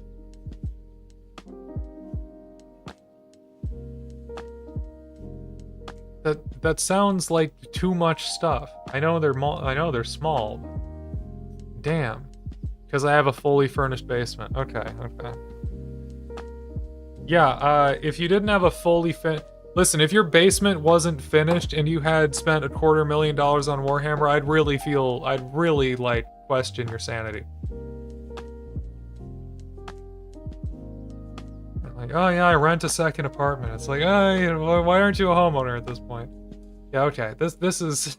That sounds like too much stuff. I know they're small. Damn. Because I have a fully furnished basement. Okay. Yeah, if you didn't have a fully Listen, if your basement wasn't finished and you had spent $250,000 on Warhammer, I'd really, like, question your sanity. Like, oh yeah, I rent a second apartment. It's like, oh, you know, why aren't you a homeowner at this point? Yeah, okay, this is...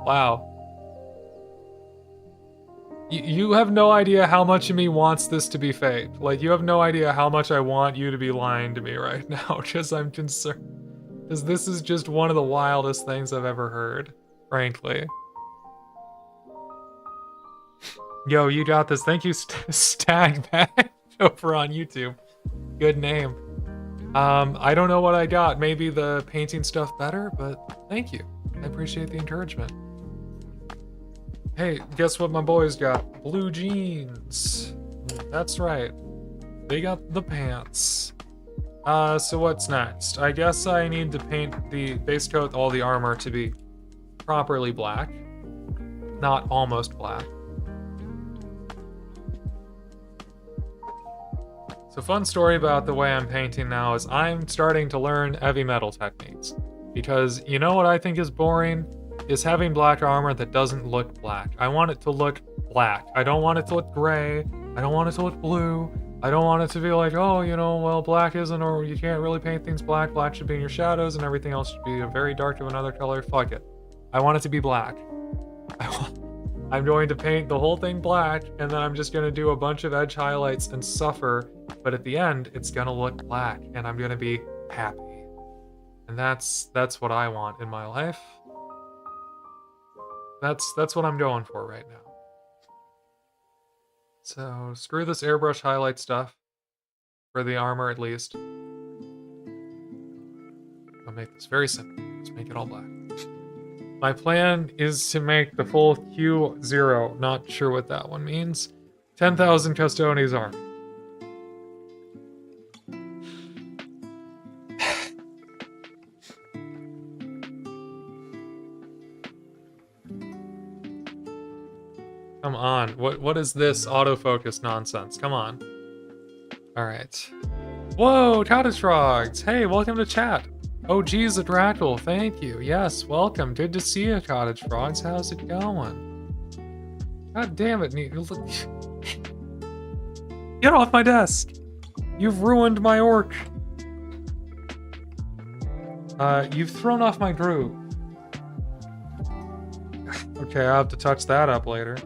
Wow. You have no idea how much of me wants this to be fake. Like, you have no idea how much I want you to be lying to me right now, because I'm concerned. Because this is just one of the wildest things I've ever heard, frankly. Yo, you got this. Thank you, Stagback, over on YouTube. Good name. I don't know what I got. Maybe the painting stuff better, but thank you. I appreciate the encouragement. Hey, guess what my boys got? Blue jeans. That's right. They got the pants. So what's next? I guess I need to paint the base coat, all the armor to be properly black. Not almost black. So fun story about the way I'm painting now is I'm starting to learn heavy metal techniques. Because you know what I think is boring? Is having black armor that doesn't look black. I want it to look black. I don't want it to look gray. I don't want it to look blue. I don't want it to be like, oh, you know, well, black isn't, or you can't really paint things black. Black should be in your shadows and everything else should be a very dark of another color. Fuck it. I want it to be black. I'm going to paint the whole thing black, and then I'm just going to do a bunch of edge highlights and suffer, but at the end, it's going to look black, and I'm going to be happy. And that's what I want in my life. That's what I'm going for right now. So, screw this airbrush highlight stuff. For the armor, at least. I'll make this very simple. Just make it all black. My plan is to make the full Q0. Not sure what that one means. 10,000 Custodes armor. Come on. What is this autofocus nonsense? Come on. Alright. Whoa, Cottage Frogs! Hey, welcome to chat. Oh geez, Adrakal, thank you. Yes, welcome. Good to see you, Cottage Frogs. How's it going? God damn it, get off my desk! You've ruined my orc. You've thrown off my groove. Okay, I'll have to touch that up later.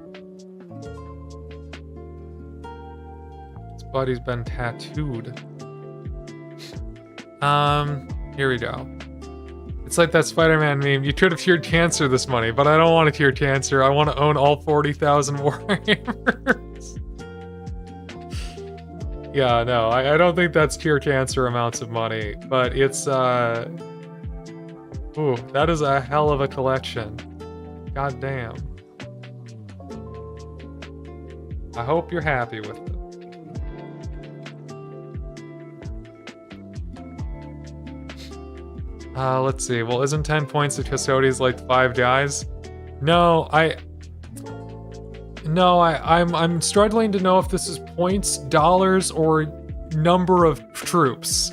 His buddy's been tattooed. Here we go. It's like that Spider-Man meme. You could have cured cancer this money, but I don't want to cure cancer. I want to own all 40,000 Warhammers. Yeah, no, I don't think that's cure cancer amounts of money, but it's, ooh, that is a hell of a collection. God damn. I hope you're happy with it. Let's see. Well, isn't 10 points of custodians like 5 guys? No, I'm struggling to know if this is points, dollars, or number of troops.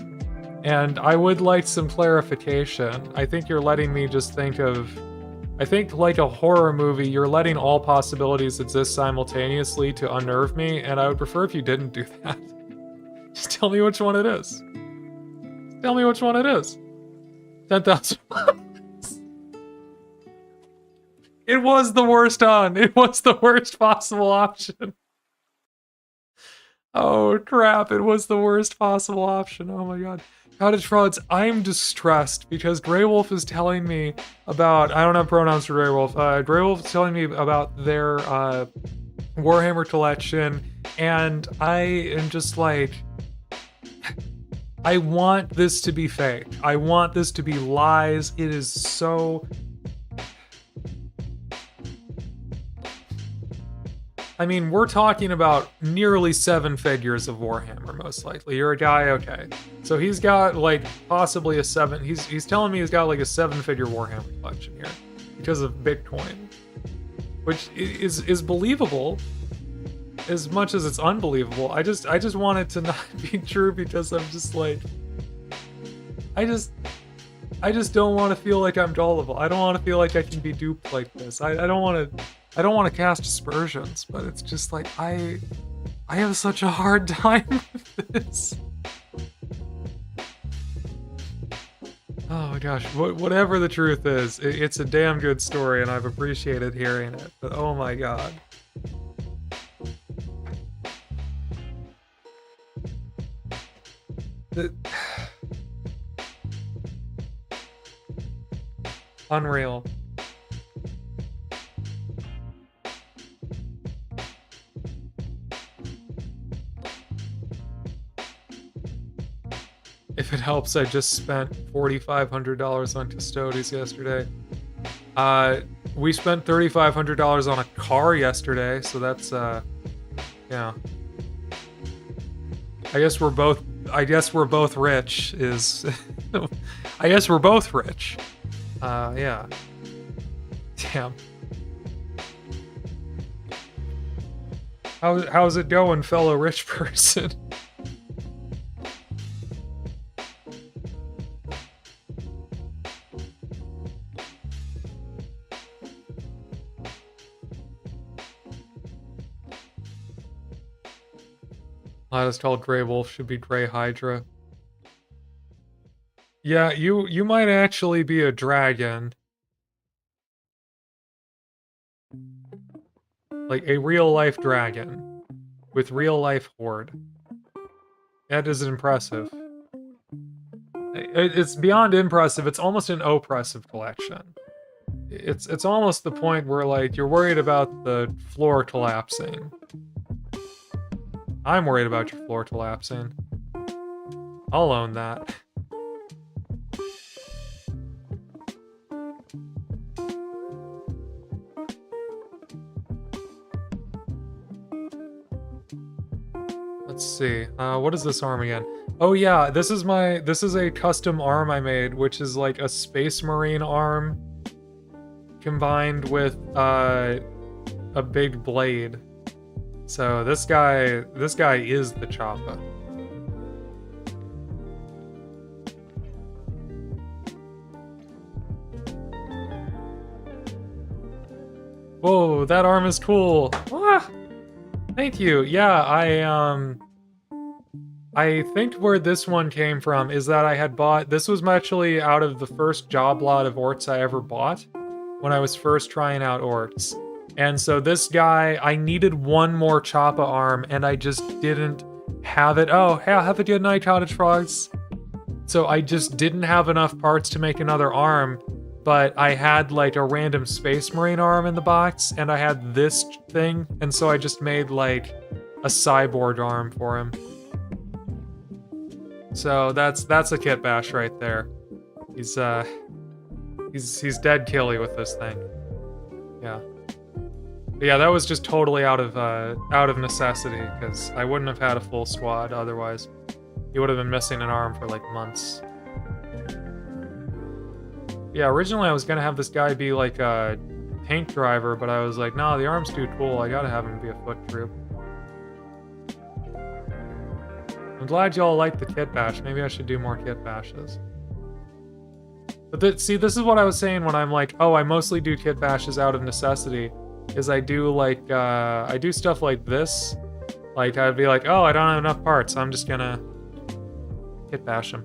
And I would like some clarification. I think you're letting me just think of... I think, like a horror movie, you're letting all possibilities exist simultaneously to unnerve me, and I would prefer if you didn't do that. Just tell me which one it is. Just tell me which one it is. 10,000. It was the worst on. It was the worst possible option. Oh crap, it was the worst possible option. Oh my god. Cottage Frogs, I'm distressed because Grey Wolf is telling me about... I don't have pronouns for Grey Wolf. Grey Wolf is telling me about their Warhammer collection, and I am just like... I want this to be fake. I want this to be lies. It is so... I mean, we're talking about nearly 7 figures of Warhammer, most likely. You're a guy, okay. So he's got, like, possibly a 7... He's telling me he's got, like, a 7-figure Warhammer collection here. Because of Bitcoin. Which is believable. As much as it's unbelievable. I just want it to not be true because I'm just like... I just don't want to feel like I'm gullible. I don't want to feel like I can be duped like this. I don't want to cast aspersions, but it's just like I have such a hard time with this. Oh my gosh, whatever the truth is, it's a damn good story and I've appreciated hearing it, but oh my god. Unreal. If it helps, I just spent $4,500 on custodies yesterday. We spent $3,500 on a car yesterday, so that's yeah. I guess we're both rich is I guess we're both rich. Yeah. Damn. How's it going, fellow rich person? Lattice called Grey Wolf should be Grey Hydra. Yeah, you might actually be a dragon. Like a real-life dragon. With real-life horde. That is impressive. It's beyond impressive, it's almost an oppressive collection. It's almost the point where, like, you're worried about the floor collapsing. I'm worried about your floor collapsing. I'll own that. Let's see. What is this arm again? Oh yeah, this is a custom arm I made, which is like a Space Marine arm combined with a big blade. So this guy is the Choppa. Whoa, that arm is cool. Ah, thank you. Yeah, I think where this one came from is that I had bought, this was actually out of the first job lot of Orks I ever bought when I was first trying out Orks. And so this guy, I needed one more Choppa arm and I just didn't have it. Oh, hey, have a good night, Cottage Frogs. So I just didn't have enough parts to make another arm, but I had like a random Space Marine arm in the box and I had this thing. And so I just made like a cyborg arm for him. So that's a kit bash right there. He's dead killy with this thing. Yeah. But yeah, that was just totally out of necessity, because I wouldn't have had a full squad otherwise. He would have been missing an arm for like months. Yeah, originally I was gonna have this guy be like a tank driver, but I was like, nah, the arm's too cool, I gotta have him be a foot troop. I'm glad y'all like the kit bash. Maybe I should do more kit bashes. But see, this is what I was saying when I'm like, oh, I mostly do kit bashes out of necessity. Is I do like, I do stuff like this. Like, I'd be like, oh, I don't have enough parts. I'm just gonna kit bash them.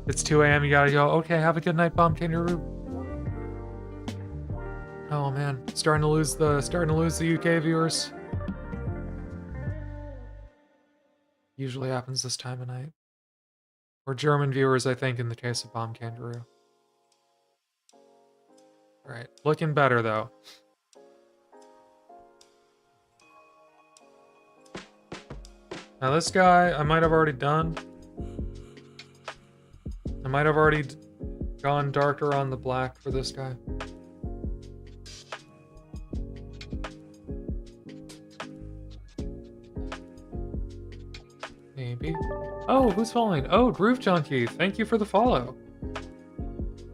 It's 2 a.m. You gotta go. Okay, have a good night, Bomb Kangaroo. Oh man, starting to lose the UK viewers. Usually happens this time of night. Or German viewers, I think, in the case of Bomb Kangaroo. Alright, looking better though. Now this guy, I might have already done. I might have already gone darker on the black for this guy. Maybe. Oh, who's following? Oh, Groove Junkie, thank you for the follow.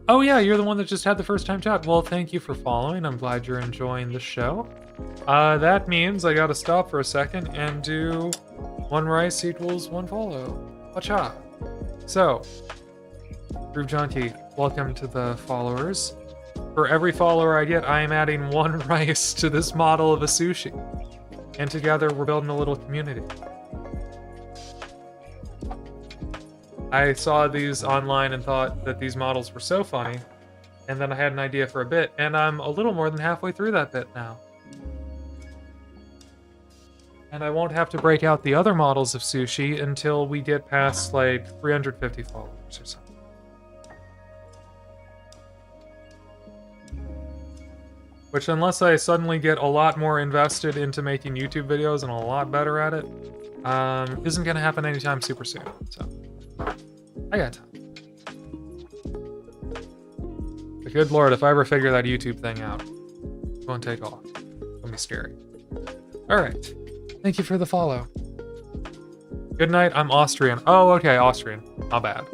Oh yeah, you're the one that just had the first time chat. Well, thank you for following. I'm glad you're enjoying the show. That means I gotta stop for a second and do 1 rice equals 1 follow. Wacha. So, Groove Junkie, welcome to the followers. For every follower I get, I am adding 1 rice to this model of a sushi. And together, we're building a little community. I saw these online and thought that these models were so funny, and then I had an idea for a bit, and I'm a little more than halfway through that bit now. And I won't have to break out the other models of sushi until we get past like 350 followers or something. Which, unless I suddenly get a lot more invested into making YouTube videos and a lot better at it, isn't gonna happen anytime super soon, so. I got time. But good lord, if I ever figure that YouTube thing out, it won't take off. It'll be scary. Alright. Thank you for the follow. Good night, I'm Austrian. Oh, okay, Austrian. Not bad.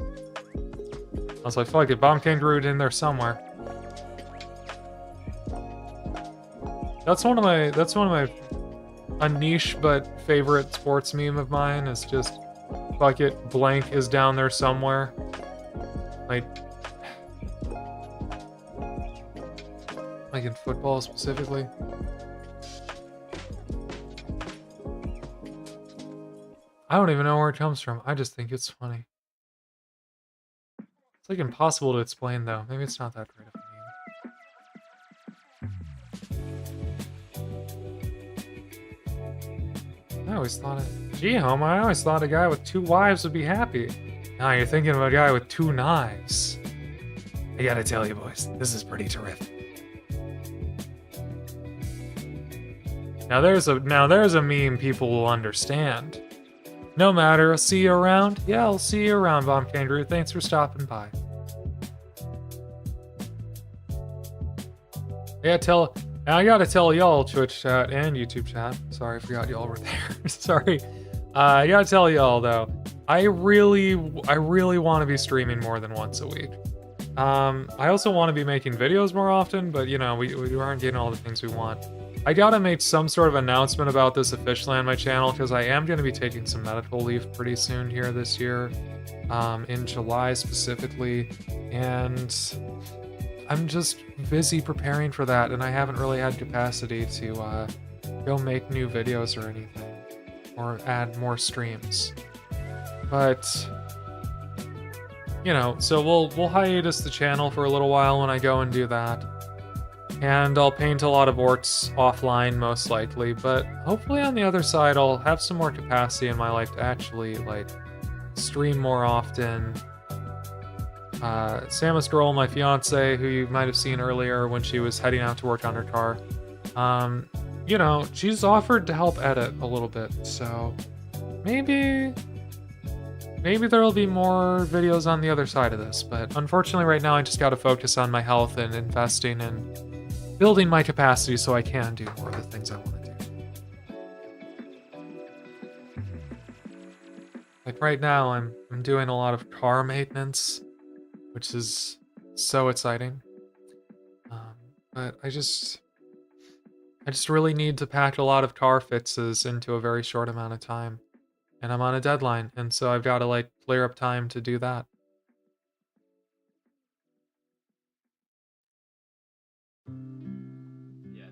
I was like, fuck it, Bomb Kangaroo in there somewhere. That's one of my a niche but favorite sports meme of mine is just fuck it, blank is down there somewhere. Like in football specifically. I don't even know where it comes from. I just think it's funny. It's like impossible to explain though. Maybe it's not that great of a meme. I always thought I always thought a guy with 2 wives would be happy. Now you're thinking of a guy with 2 knives. I gotta tell you boys, this is pretty terrific. Now there's a meme people will understand. No matter, I'll see you around. Yeah, I'll see you around, Bomb Kangaroo. Thanks for stopping by. Yeah, I gotta tell y'all, Twitch chat and YouTube chat. Sorry, I forgot y'all were there. Sorry. I gotta tell y'all though, I really want to be streaming more than once a week. I also want to be making videos more often, but you know, we aren't getting all the things we want. I gotta make some sort of announcement about this officially on my channel, because I am gonna be taking some medical leave pretty soon here this year, in July specifically, and I'm just busy preparing for that, and I haven't really had capacity to go make new videos or anything, or add more streams. But you know, so we'll hiatus the channel for a little while when I go and do that. And I'll paint a lot of Orks offline, most likely, but hopefully on the other side I'll have some more capacity in my life to actually, like, stream more often. Samus Girl, my fiance, who you might have seen earlier when she was heading out to work on her car, you know, she's offered to help edit a little bit, so maybe there'll be more videos on the other side of this, but unfortunately right now I just gotta focus on my health and investing in building my capacity so I can do more of the things I want to do. Like right now, I'm doing a lot of car maintenance, which is so exciting. But I just really need to pack a lot of car fixes into a very short amount of time. And I'm on a deadline, and so I've got to, like, clear up time to do that. Yes.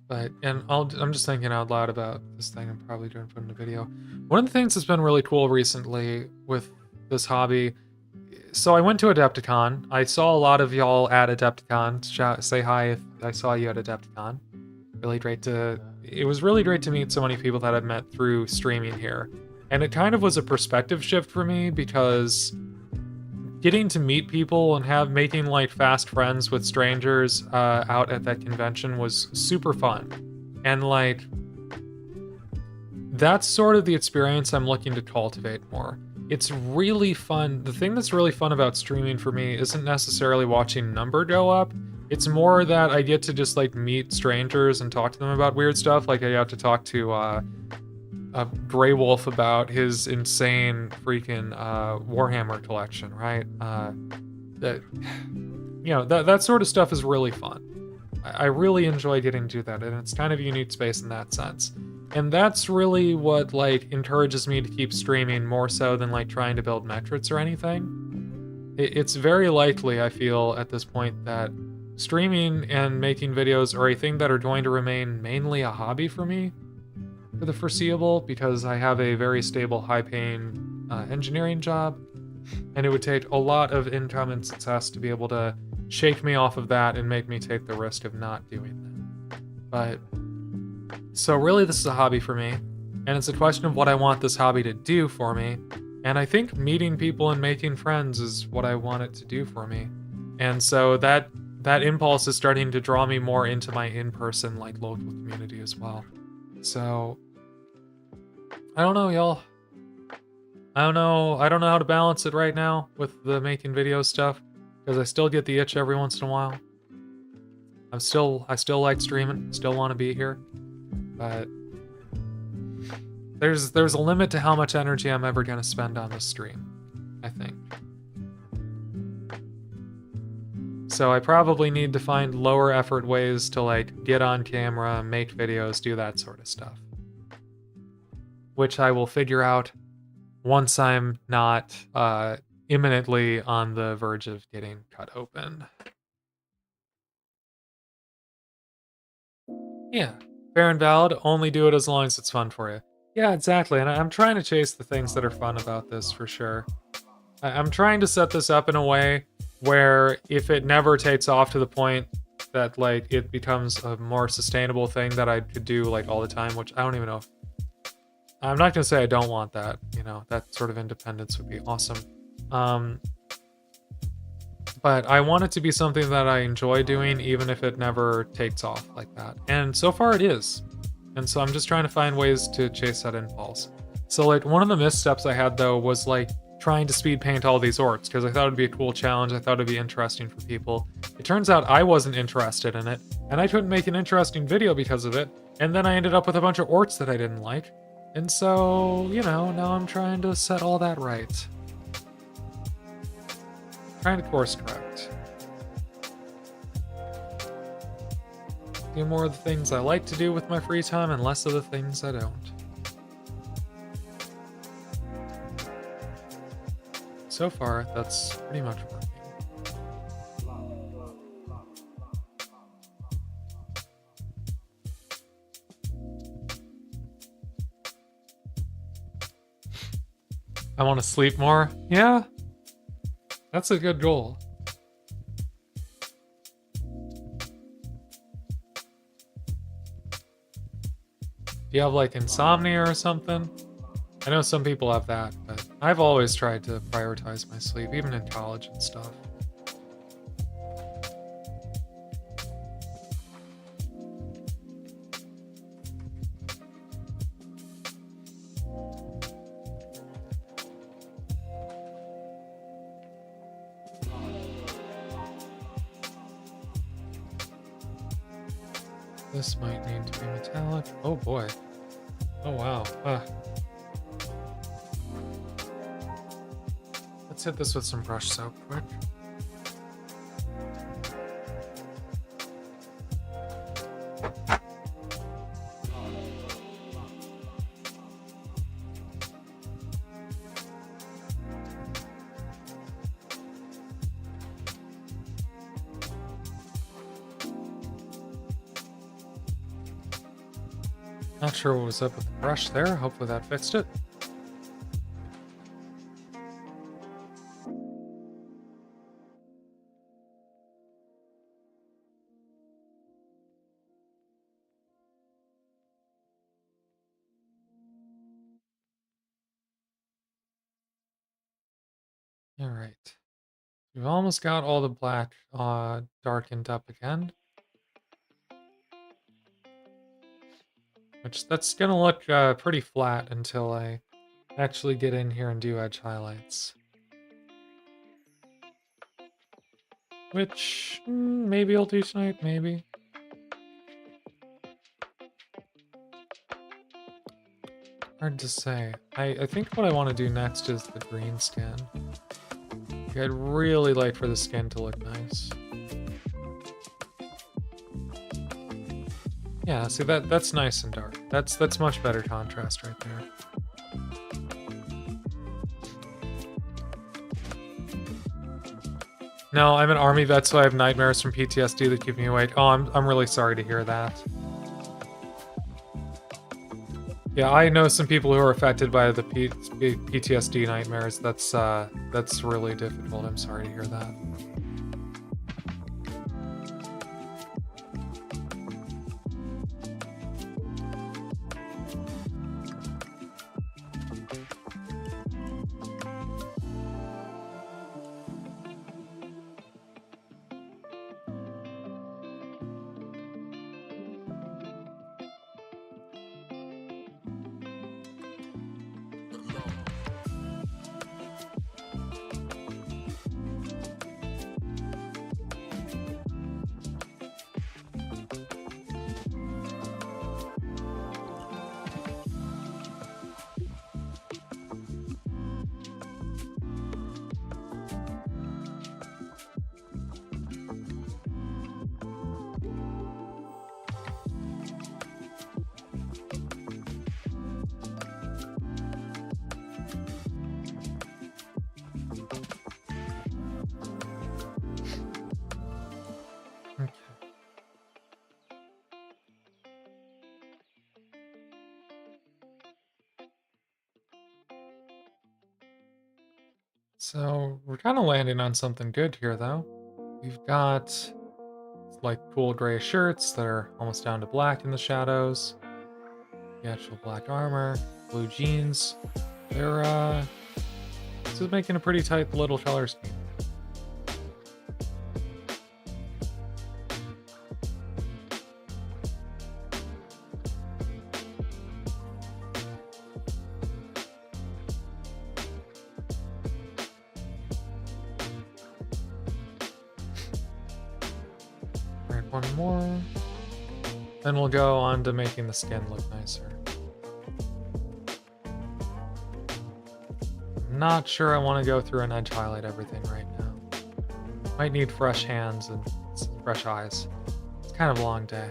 But, and I'm just thinking out loud about this thing I'm probably doing put in a video. One of the things that's been really cool recently with this hobby, so I went to Adepticon. I saw a lot of y'all at Adepticon. Say hi if I saw you at Adepticon. Really great to, it was really great to meet so many people that I've met through streaming here. And it kind of was a perspective shift for me, because getting to meet people and making like fast friends with strangers out at that convention was super fun. And like, that's sort of the experience I'm looking to cultivate more. It's really fun. The thing that's really fun about streaming for me isn't necessarily watching number go up. It's more that I get to just like meet strangers and talk to them about weird stuff. Like I got to talk to a Grey Wolf about his insane freaking Warhammer collection, right? That, you know, that sort of stuff is really fun. I really enjoy getting to do that, and it's kind of a unique space in that sense. And that's really what like encourages me to keep streaming more so than like trying to build metrics or anything. It's very likely, I feel at this point, that streaming and making videos are a thing that are going to remain mainly a hobby for me for the foreseeable, because I have a very stable, high-paying engineering job, and it would take a lot of income and success to be able to shake me off of that and make me take the risk of not doing that. But so really this is a hobby for me, and it's a question of what I want this hobby to do for me, and I think meeting people and making friends is what I want it to do for me. And so that impulse is starting to draw me more into my in-person, like, local community as well. So I don't know, y'all. I don't know how to balance it right now with the making video stuff, because I still get the itch every once in a while. I still like streaming, still want to be here, but there's a limit to how much energy I'm ever going to spend on this stream, I think. So I probably need to find lower effort ways to like get on camera, make videos, do that sort of stuff. Which I will figure out once I'm not imminently on the verge of getting cut open. Yeah, fair and valid, only do it as long as it's fun for you. Yeah, exactly, and I'm trying to chase the things that are fun about this for sure. I'm trying to set this up in a way where if it never takes off to the point that like it becomes a more sustainable thing that I could do like all the time, which I don't even know if, I'm not gonna say I don't want that, you know, that sort of independence would be awesome. But I want it to be something that I enjoy doing, even if it never takes off like that. And so far it is. And so I'm just trying to find ways to chase that impulse. So like one of the missteps I had though was like trying to speed paint all these orcs, because I thought it'd be a cool challenge. I thought it'd be interesting for people. It turns out I wasn't interested in it, and I couldn't make an interesting video because of it. And then I ended up with a bunch of orcs that I didn't like. And so, you know, now I'm trying to set all that right. Trying to course correct. Do more of the things I like to do with my free time and less of the things I don't. So far, that's pretty much working. I want to sleep more. Yeah, that's a good goal. Do you have like insomnia or something? I know some people have that, but I've always tried to prioritize my sleep, even in college and stuff. This might need to be metallic. Oh boy. Oh wow. Let's hit this with some brush soap quick. Not sure what was up with the brush there. Hopefully that fixed it. All right. We've almost got all the black darkened up again. Which that's gonna look pretty flat until I actually get in here and do edge highlights. Which maybe I'll do tonight, maybe. Hard to say. I think what I want to do next is the green skin. I'd really like for the skin to look nice. Yeah, see that's nice and dark. That's much better contrast right there. No, I'm an army vet, so I have nightmares from PTSD that keep me awake. Oh, I'm really sorry to hear that. Yeah, I know some people who are affected by the PTSD nightmares. That's really difficult. I'm sorry to hear that. So we're kind of landing on something good here, though. We've got like cool gray shirts that are almost down to black in the shadows. The actual black armor, blue jeans. This is making a pretty tight little color scheme. One more. Then we'll go on to making the skin look nicer. not sure I want to go through and edge highlight everything right now. Might need fresh hands and fresh eyes. It's kind of a long day.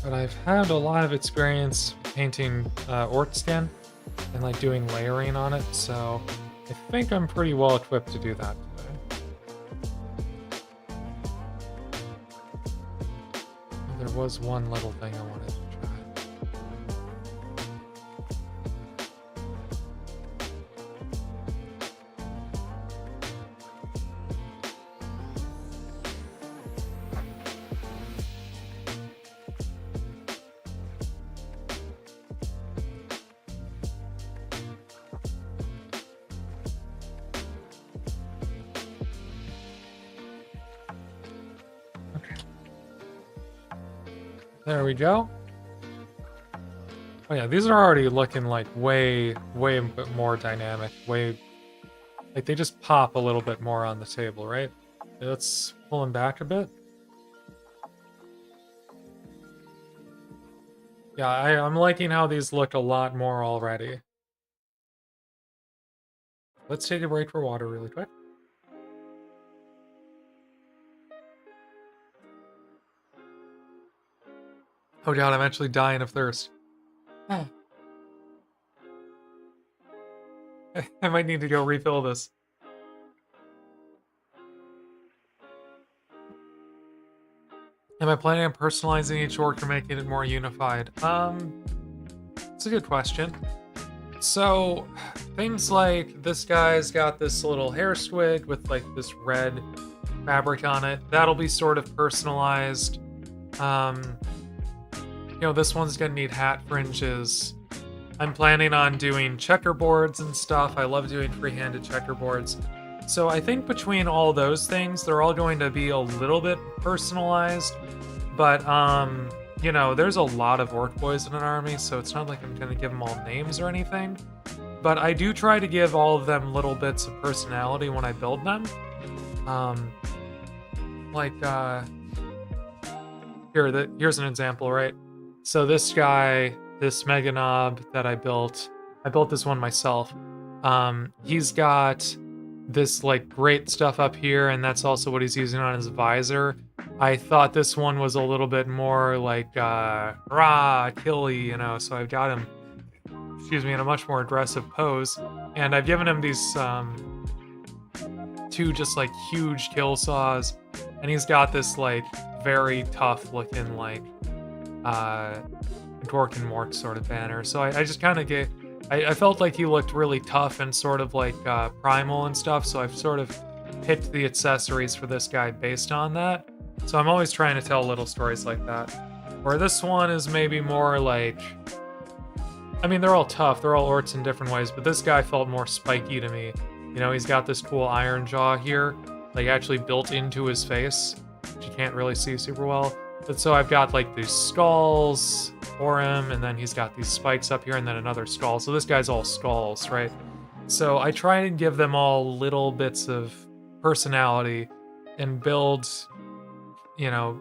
But I've had a lot of experience painting Ork skin and like doing layering on it, so I think I'm pretty well equipped to do that today. There was one little thing I wanted to try. There we go. Oh yeah, these are already looking like way more dynamic, like they just pop a little bit more on the table, right? Let's pull them back a bit. Yeah, I'm liking how these look a lot more already. Let's take a break for water really quick. Oh god, I'm actually dying of thirst. I might need to go refill this. Am I planning on personalizing each orc or making it more unified? It's a good question. So, things like this guy's got this little hair swig with like this red fabric on it. That'll be sort of personalized. You know, this one's gonna need hat fringes. I'm planning on doing checkerboards and stuff. I love doing free-handed checkerboards. So I think between all those things, they're all going to be a little bit personalized. But, you know, there's a lot of orc boys in an army, so it's not like I'm gonna give them all names or anything. But I do try to give all of them little bits of personality when I build them. Here's an example, right? So this guy, this Mega Knob that I built this one myself. He's got this like great stuff up here, and that's also what he's using on his visor. I thought this one was a little bit more like rah, killy, you know, so I've got him, excuse me, in a much more aggressive pose. And I've given him these two just like huge kill saws, and he's got this like very tough looking like Dwark and Mork sort of banner. So I just kind of I felt like he looked really tough and sort of like primal and stuff, so I've sort of picked the accessories for this guy based on that. So I'm always trying to tell little stories like that. Where this one is maybe more like, I mean, they're all tough, they're all orcs in different ways, but this guy felt more spiky to me. You know, he's got this cool iron jaw here, like actually built into his face, which you can't really see super well. But so I've got like these skulls for him, and then he's got these spikes up here, and then another skull. So this guy's all skulls, right? So I try and give them all little bits of personality and build, you know,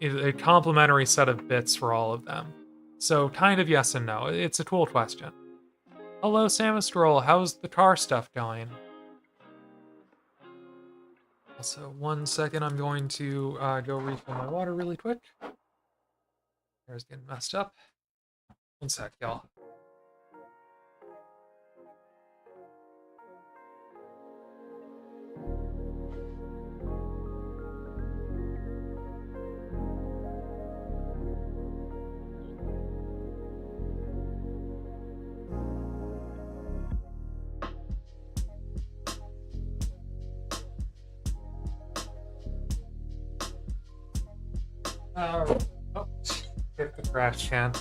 a complementary set of bits for all of them. So kind of yes and no. It's a cool question. Hello, Samus Roll. How's the car stuff going? Also, 1 second, I'm going to go refill my water really quick. There's getting messed up. 1 sec, y'all. Oh, hit the trash can.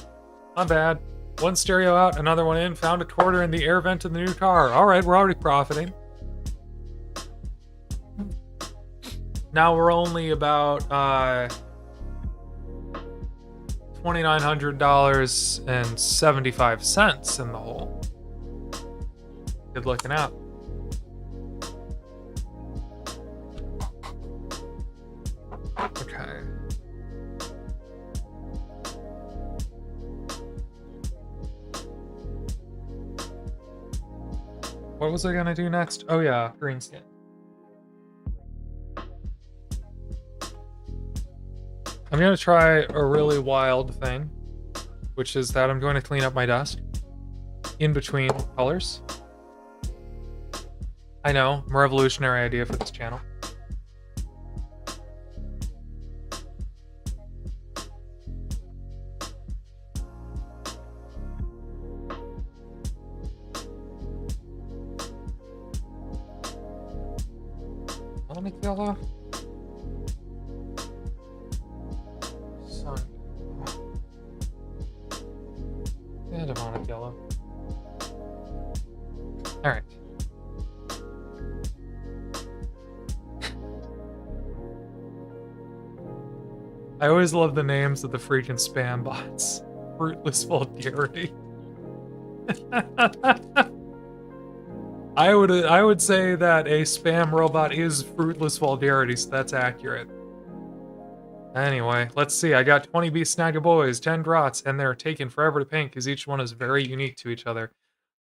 Not bad. One stereo out, another one in, found a quarter in the air vent in the new car. Alright, we're already profiting. Now we're only about $2,900.75 in the hole. Good looking out. Okay. What was I gonna do next? Oh yeah, green skin. I'm gonna try a really wild thing, which is that I'm going to clean up my desk in between colors. I know, a revolutionary idea for this channel. Atomic yellow. Sun. And demonic yellow. Alright. I always love the names of the freaking spam bots. Fruitless vulgarity. I would say that a spam robot is fruitless vulgarity, so that's accurate. Anyway, let's see. I got 20 beast snagga boys, 10 grots, and they're taking forever to paint because each one is very unique to each other.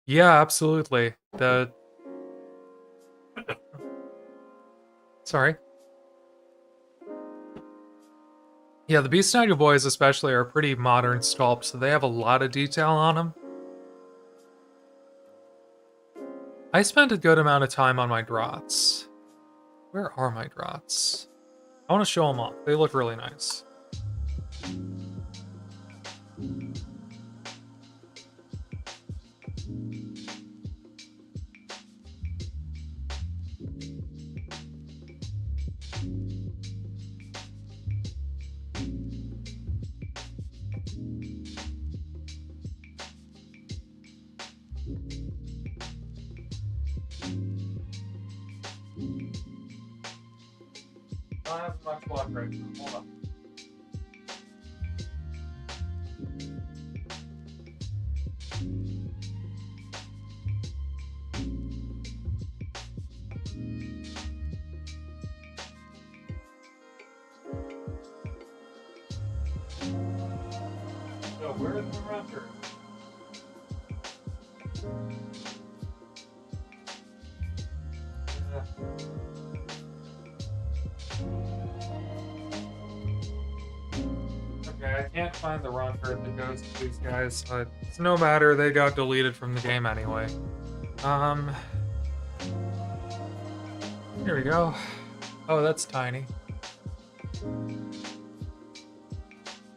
Yeah, absolutely. Sorry. Yeah, the beast snagga boys especially are pretty modern sculpts, so they have a lot of detail on them. I spent a good amount of time on my grots. Where are my grots? I want to show them off. They look really nice. I have my clock right now. Hold on. So where's the renter? Okay, I can't find the run for it that goes to these guys, but it's no matter, they got deleted from the game anyway. Here we go. Oh, that's tiny.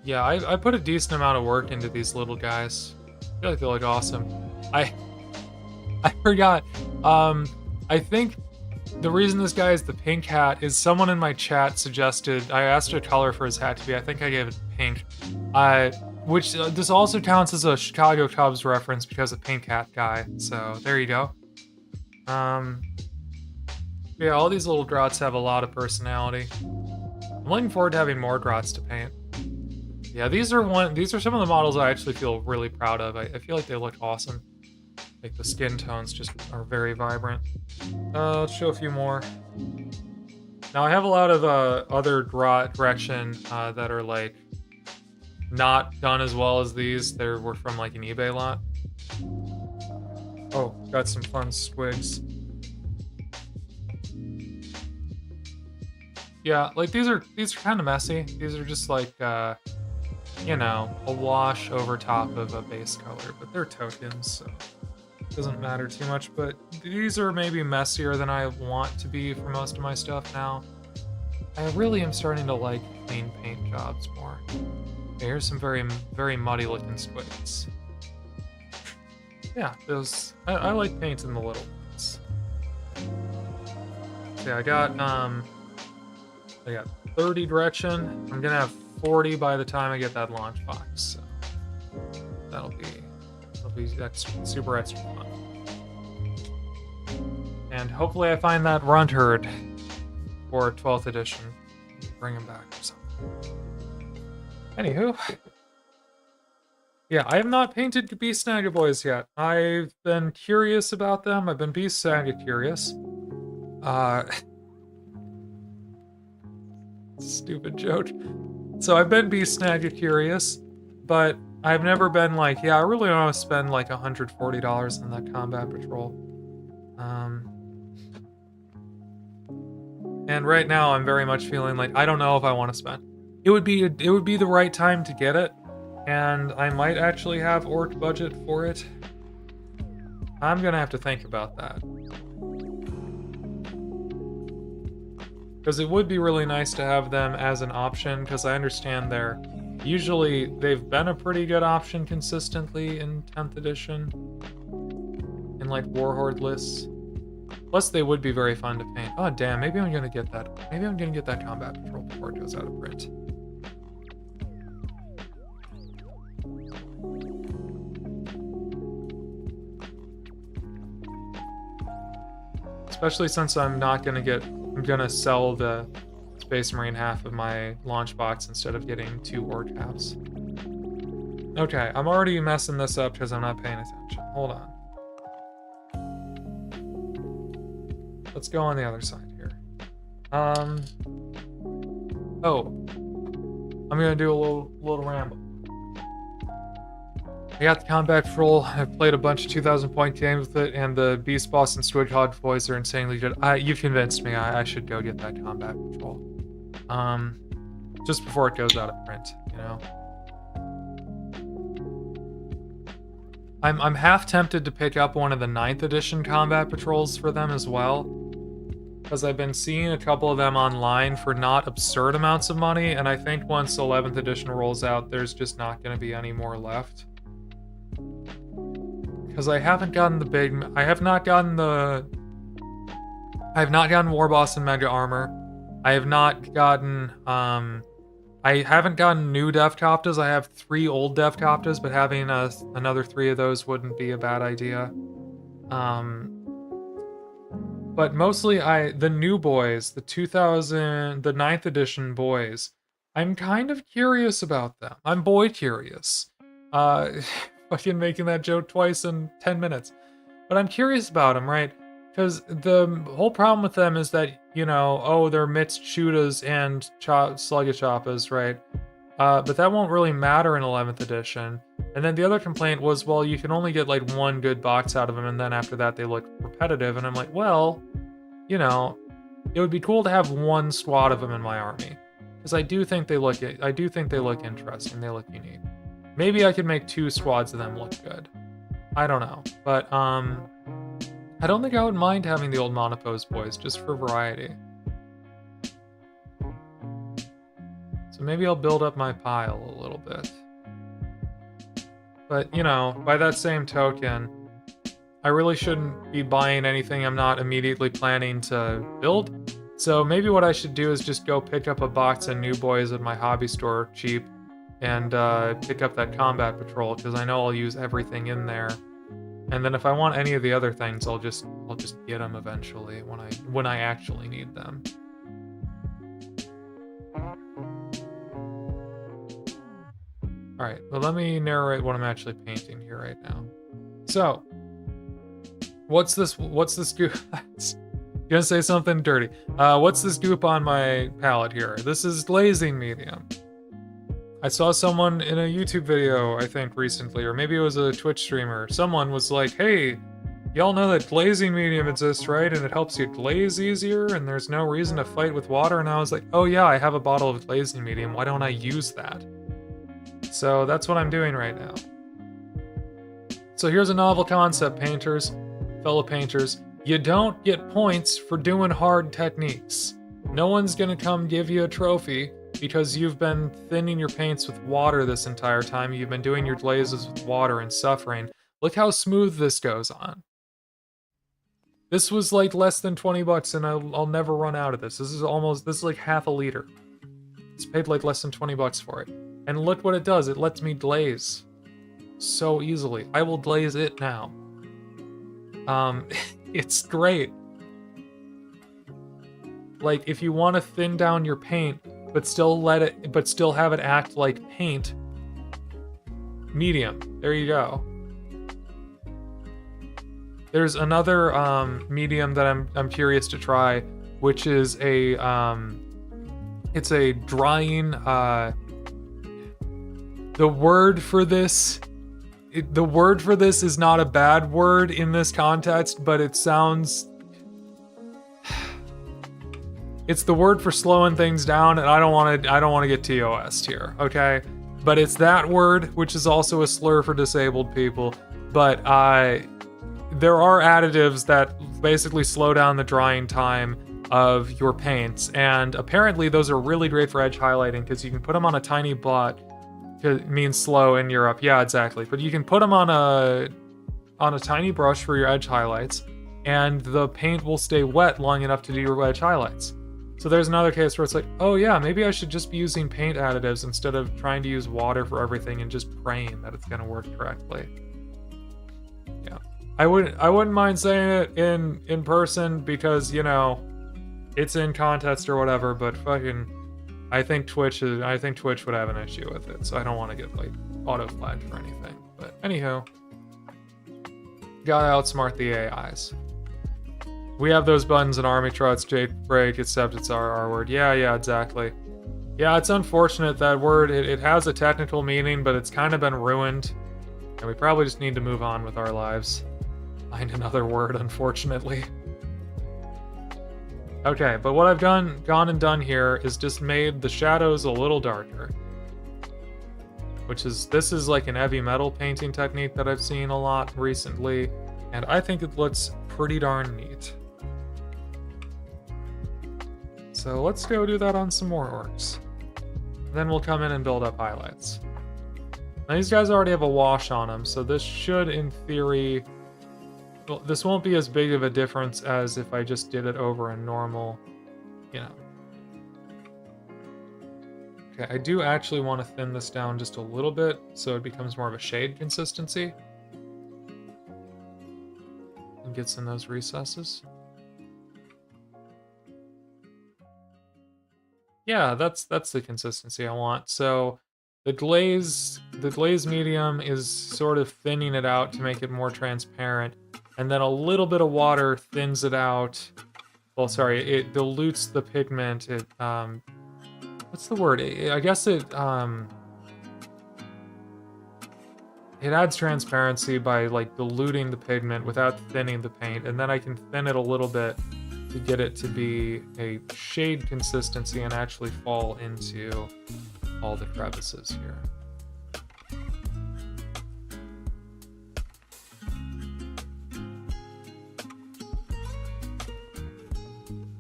Yeah, I put a decent amount of work into these little guys. I feel like they look awesome. I forgot. I think the reason this guy is the pink hat is someone in my chat suggested, I asked a color for his hat to be, I think I gave it pink. Which this also counts as a Chicago Cubs reference because of pink hat guy. So there you go. Yeah, all these little grots have a lot of personality. I'm looking forward to having more grots to paint. Yeah, these are some of the models I actually feel really proud of. I feel like they look awesome. Like the skin tones just are very vibrant. Let's show a few more. Now I have a lot of other grot direction that are like not done as well as these. They were from like an eBay lot. Oh, got some fun squigs. Yeah, like these are kind of messy. These are just like you know, a wash over top of a base color, but they're tokens, so it doesn't matter too much. But these are maybe messier than I want to be for most of my stuff now. I really am starting to like clean paint jobs more. Okay, here's some very, very muddy looking squids. Yeah, those I like painting the little ones. Okay, I got 30 direction. I'm gonna have 40 by the time I get that launch box. So that's super extra fun. And hopefully I find that Runtherd for 12th edition. Bring him back or something. Anywho. Yeah, I have not painted Beast Snagga Boys yet. I've been curious about them. I've been Beast Snagga curious. Stupid joke. So I've been Beast Snagga curious, but I've never been like, yeah, I really want to spend like $140 on that combat patrol. And right now I'm very much feeling like I don't know if I want to spend. It would be the right time to get it, and I might actually have orc budget for it. I'm gonna have to think about that. Because it would be really nice to have them as an option, because I understand they've been a pretty good option consistently in 10th edition. In like Warhorde lists. Plus they would be very fun to paint. Oh damn, maybe I'm gonna get that. Maybe I'm gonna get that combat patrol before it goes out of print. Especially since I'm gonna sell the Space Marine half of my launch box instead of getting 2 orc halves. Okay, I'm already messing this up because I'm not paying attention. Hold on. Let's go on the other side here. Oh. I'm gonna do a little ramble. I got the combat patrol. I've played a bunch of 2,000 point games with it, and the Beast Boss and Swidhog boys are insanely good. You've convinced me. I should go get that combat patrol. Just before it goes out of print, you know. I'm half tempted to pick up one of the 9th edition combat patrols for them as well, because I've been seeing a couple of them online for not absurd amounts of money, and I think once 11th edition rolls out, there's just not going to be any more left. Because I haven't gotten I have not gotten War Boss and Mega Armor. I have not gotten, I haven't gotten new Devcoptas. I have 3 old Devcoptas, but having another 3 of those wouldn't be a bad idea. But mostly the new boys, the 9th edition boys, I'm kind of curious about them. I'm boy curious. Fucking making that joke twice in 10 minutes. But I'm curious about them, right? Because the whole problem with them is that, you know, oh, they're Mitz Chudas and Sluggichoppas, right? But that won't really matter in 11th edition. And then the other complaint was, well, you can only get like 1 good box out of them, and then after that they look repetitive. And I'm like, well, you know, it would be cool to have 1 squad of them in my army. Because I do think they look interesting, they look unique. Maybe I could make 2 squads of them look good. I don't know. But, I don't think I would mind having the old Monopose boys, just for variety. So maybe I'll build up my pile a little bit. But, you know, by that same token, I really shouldn't be buying anything I'm not immediately planning to build. So maybe what I should do is just go pick up a box of new boys at my hobby store cheap, and pick up that combat patrol, because I know I'll use everything in there. And then if I want any of the other things, I'll just get them eventually when I actually need them. All right, well, let me narrate what I'm actually painting here right now. So, what's this goop? Gonna say something dirty. What's this goop on my palette here? This is glazing medium. I saw someone in a YouTube video, I think, recently, or maybe it was a Twitch streamer. Someone was like, hey, y'all know that glazing medium exists, right? And it helps you glaze easier, and there's no reason to fight with water. And I was like, oh yeah, I have a bottle of glazing medium. Why don't I use that? So that's what I'm doing right now. So here's a novel concept, painters, fellow painters. You don't get points for doing hard techniques. No one's gonna come give you a trophy because you've been thinning your paints with water this entire time. You've been doing your glazes with water and suffering. Look how smooth this goes on. This was like less than 20 bucks, and I'll never run out of this. This is like half a liter. It's paid like less than 20 bucks for it. And look what it does. It lets me glaze. so easily. I will glaze it now. It's great. Like, if you want to thin down your paint, but still have it act like paint, medium. There you go. There's another medium that I'm curious to try, which is a it's a drying. The word for this is not a bad word in this context, but it sounds. It's the word for slowing things down, and I don't want to get TOS'd here, okay? But it's that word, which is also a slur for disabled people. But there are additives that basically slow down the drying time of your paints, and apparently those are really great for edge highlighting because you can put them on a tiny blot. It means slow in Europe, yeah, exactly. But you can put them on a tiny brush for your edge highlights, and the paint will stay wet long enough to do your edge highlights. So there's another case where it's like, oh yeah, maybe I should just be using paint additives instead of trying to use water for everything and just praying that it's gonna work correctly. Yeah, I wouldn't mind saying it in person because, you know, it's in contest or whatever. But fucking, I think Twitch would have an issue with it, so I don't want to get like auto flagged for anything. But anywho, gotta outsmart the AIs. We have those buttons in Army Trots, Break, except it's our R word. Yeah, exactly. Yeah, it's unfortunate that word. It has a technical meaning, but it's kind of been ruined. And we probably just need to move on with our lives. Find another word, unfortunately. Okay, but what I've gone and done here is just made the shadows a little darker. This is like an heavy metal painting technique that I've seen a lot recently, and I think it looks pretty darn neat. So let's go do that on some more orcs. Then we'll come in and build up highlights. Now these guys already have a wash on them, so this should, in theory... Well, this won't be as big of a difference as if I just did it over a normal, you know. Okay, I do actually want to thin this down just a little bit so it becomes more of a shade consistency. And gets in those recesses. Yeah, that's the consistency I want. So the glaze medium is sort of thinning it out to make it more transparent. And then a little bit of water thins it out. Well, sorry, it dilutes the pigment. It, what's the word? I guess it adds transparency by like diluting the pigment without thinning the paint. And then I can thin it a little bit to get it to be a shade consistency and actually fall into all the crevices here.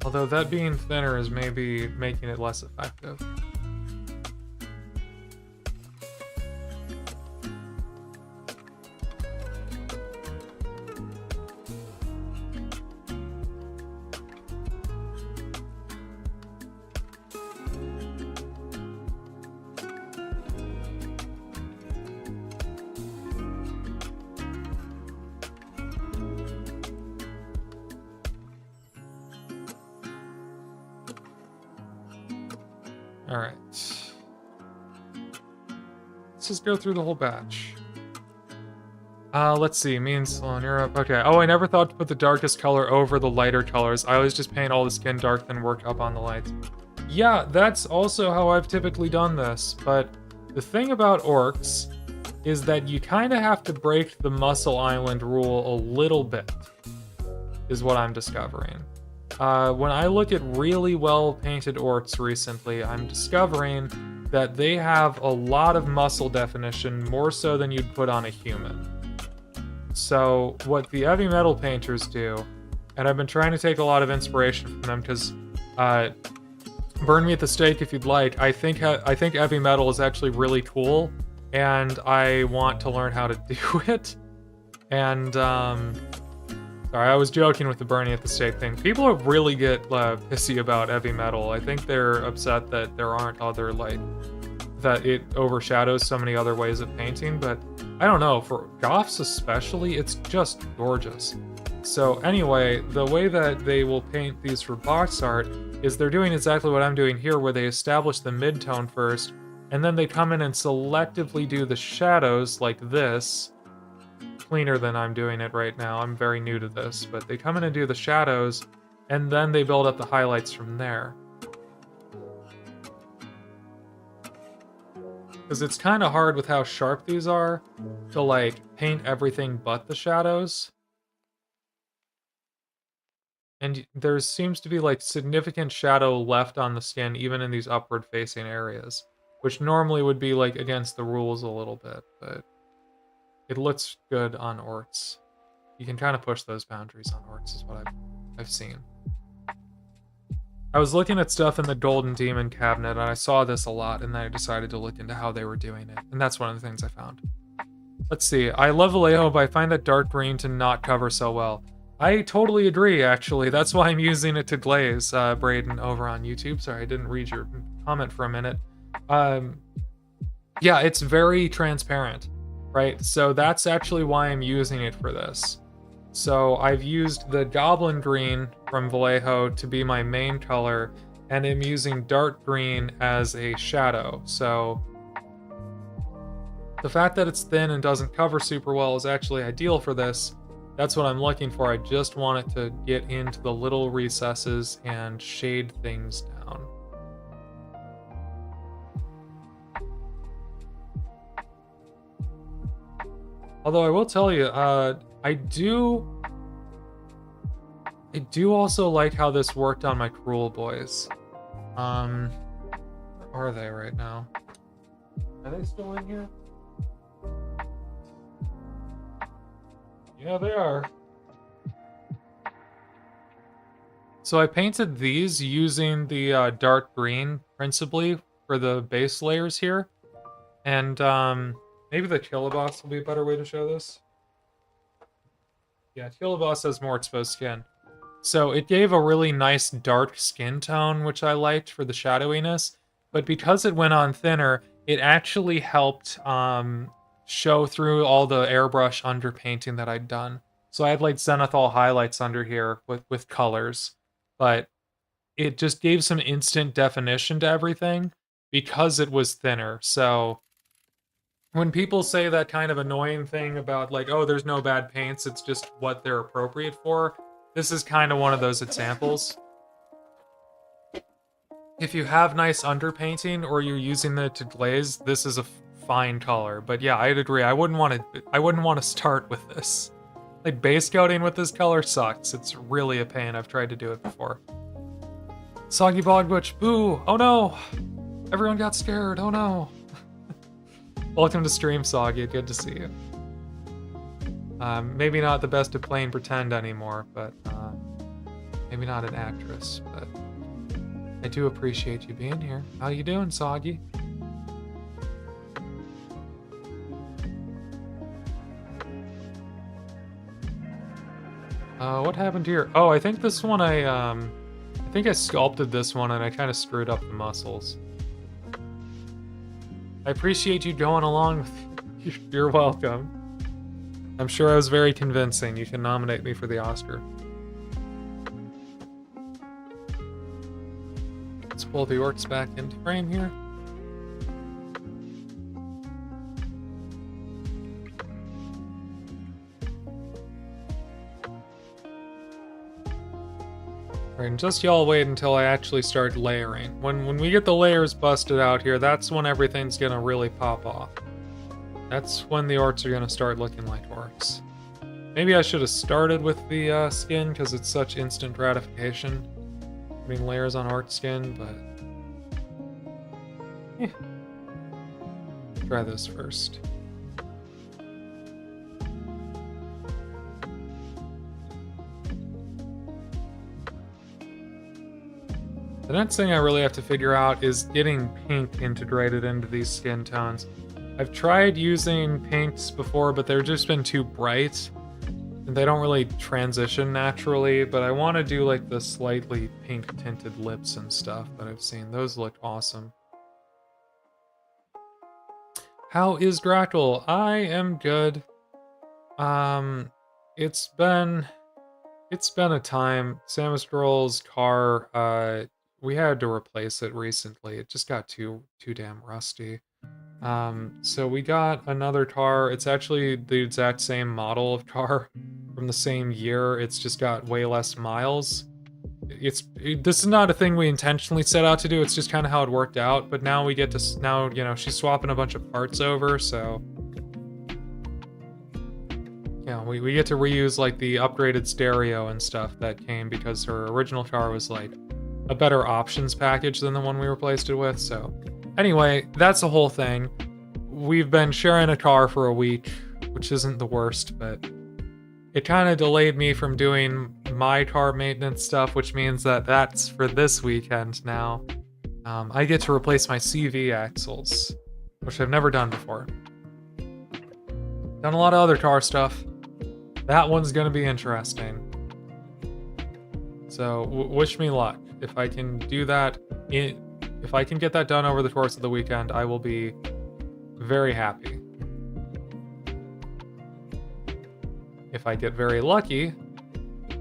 Although that being thinner is maybe making it less effective. Alright. Let's just go through the whole batch. Let's see. Me and Sloan Europe. Okay. Oh, I never thought to put the darkest color over the lighter colors. I always just paint all the skin dark, then work up on the lights. Yeah, that's also how I've typically done this. But the thing about orcs is that you kind of have to break the Muscle Island rule a little bit, is what I'm discovering. When I look at really well-painted orcs recently, I'm discovering that they have a lot of muscle definition, more so than you'd put on a human. So what the heavy metal painters do, and I've been trying to take a lot of inspiration from them because, burn me at the stake if you'd like, I think heavy metal is actually really cool, and I want to learn how to do it. And, sorry, I was joking with the burning at the stake thing. People really get pissy about heavy metal. I think they're upset that there aren't other, like, that it overshadows so many other ways of painting, but I don't know, for goths especially, it's just gorgeous. So anyway, the way that they will paint these for box art is they're doing exactly what I'm doing here, where they establish the mid-tone first, and then they come in and selectively do the shadows like this. Cleaner than I'm doing it right now. I'm very new to this, but they come in and do the shadows, and then they build up the highlights from there. Because it's kind of hard with how sharp these are to, like, paint everything but the shadows. And there seems to be, like, significant shadow left on the skin, even in these upward-facing areas. Which normally would be, like, against the rules a little bit, but it looks good on Orks. You can kind of push those boundaries on Orks, is what I've seen. I was looking at stuff in the Golden Demon cabinet, and I saw this a lot, and then I decided to look into how they were doing it, and that's one of the things I found. Let's see. I love Vallejo, but I find that dark green to not cover so well. I totally agree, actually. That's why I'm using it to glaze, Braden, over on YouTube. Sorry, I didn't read your comment for a minute. Yeah, it's very transparent, right? So that's actually why I'm using it for this. So I've used the Goblin Green from Vallejo to be my main color, and I'm using dark green as a shadow. So the fact that it's thin and doesn't cover super well is actually ideal for this. That's what I'm looking for. I just want it to get into the little recesses and shade things down. Although I will tell you, I do also like how this worked on my Cruel Boys. Where are they right now? Are they still in here? Yeah, they are. So I painted these using the dark green principally for the base layers here. And maybe the Kiloboss will be a better way to show this. Yeah, Kiloboss has more exposed skin. So it gave a really nice dark skin tone, which I liked for the shadowiness. But because it went on thinner, it actually helped show through all the airbrush underpainting that I'd done. So I had like zenithal highlights under here with colors, but it just gave some instant definition to everything because it was thinner. So when people say that kind of annoying thing about like, oh, there's no bad paints, it's just what they're appropriate for, this is kind of one of those examples. If you have nice underpainting or you're using it to glaze, this is a fine color. But yeah, I'd agree. I wouldn't want to start with this. Like base coating with this color sucks. It's really a pain. I've tried to do it before. Soggy Bog Butch, boo! Oh no! Everyone got scared. Oh no! Welcome to stream, Soggy. Good to see you. Maybe not the best at playing pretend anymore, but maybe not an actress, but I do appreciate you being here. How you doing, Soggy? What happened here? Oh, I think this one I think I sculpted this one and I kind of screwed up the muscles. I appreciate you going along with you. You're welcome. I'm sure I was very convincing. You can nominate me for the Oscar. Let's pull the Orks back into frame here. Alright, and just y'all wait until I actually start layering. When we get the layers busted out here, that's when everything's gonna really pop off. That's when the Orks are gonna start looking like Orks. Maybe I should have started with the skin, because it's such instant gratification. Putting layers on Orc skin, but... yeah. Try this first. The next thing I really have to figure out is getting pink integrated into these skin tones. I've tried using pinks before, but they've just been too bright. And they don't really transition naturally, but I want to do like the slightly pink tinted lips and stuff that I've seen. Those look awesome. How is Grackle? I am good. Um, it's been a time. Samus Girl's car, we had to replace it recently. It just got too damn rusty. So we got another car. It's actually the exact same model of car from the same year. It's just got way less miles. This is not a thing we intentionally set out to do. It's just kind of how it worked out. But now we get to now, she's swapping a bunch of parts over, so yeah, we get to reuse like the upgraded stereo and stuff that came because her original car was like a better options package than the one we replaced it with. So anyway, that's the whole thing. We've been sharing a car for a week, which isn't the worst, but it kind of delayed me from doing my car maintenance stuff, which means that that's for this weekend now. I get to replace my CV axles, which I've never done before. Done a lot of other car stuff. That one's gonna be interesting. So wish me luck. If I can do that, if I can get that done over the course of the weekend, I will be very happy. If I get very lucky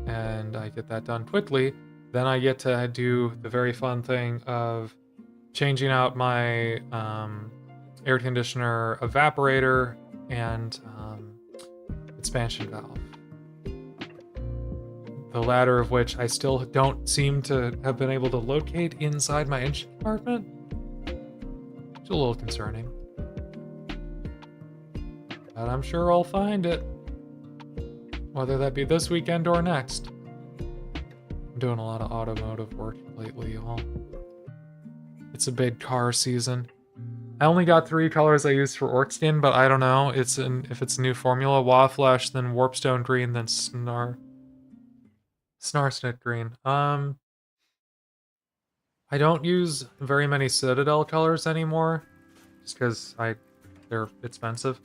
and I get that done quickly, then I get to do the very fun thing of changing out my air conditioner evaporator and expansion valve. The latter of which I still don't seem to have been able to locate inside my engine compartment. It's a little concerning. But I'm sure I'll find it. Whether that be this weekend or next. I'm doing a lot of automotive work lately, y'all. It's a big car season. I only got 3 colors I used for Ork skin, but I don't know. If it's a new formula, Waflash, then Warpstone Green, then Snarsnit Green. I don't use very many Citadel colors anymore, just because they're expensive,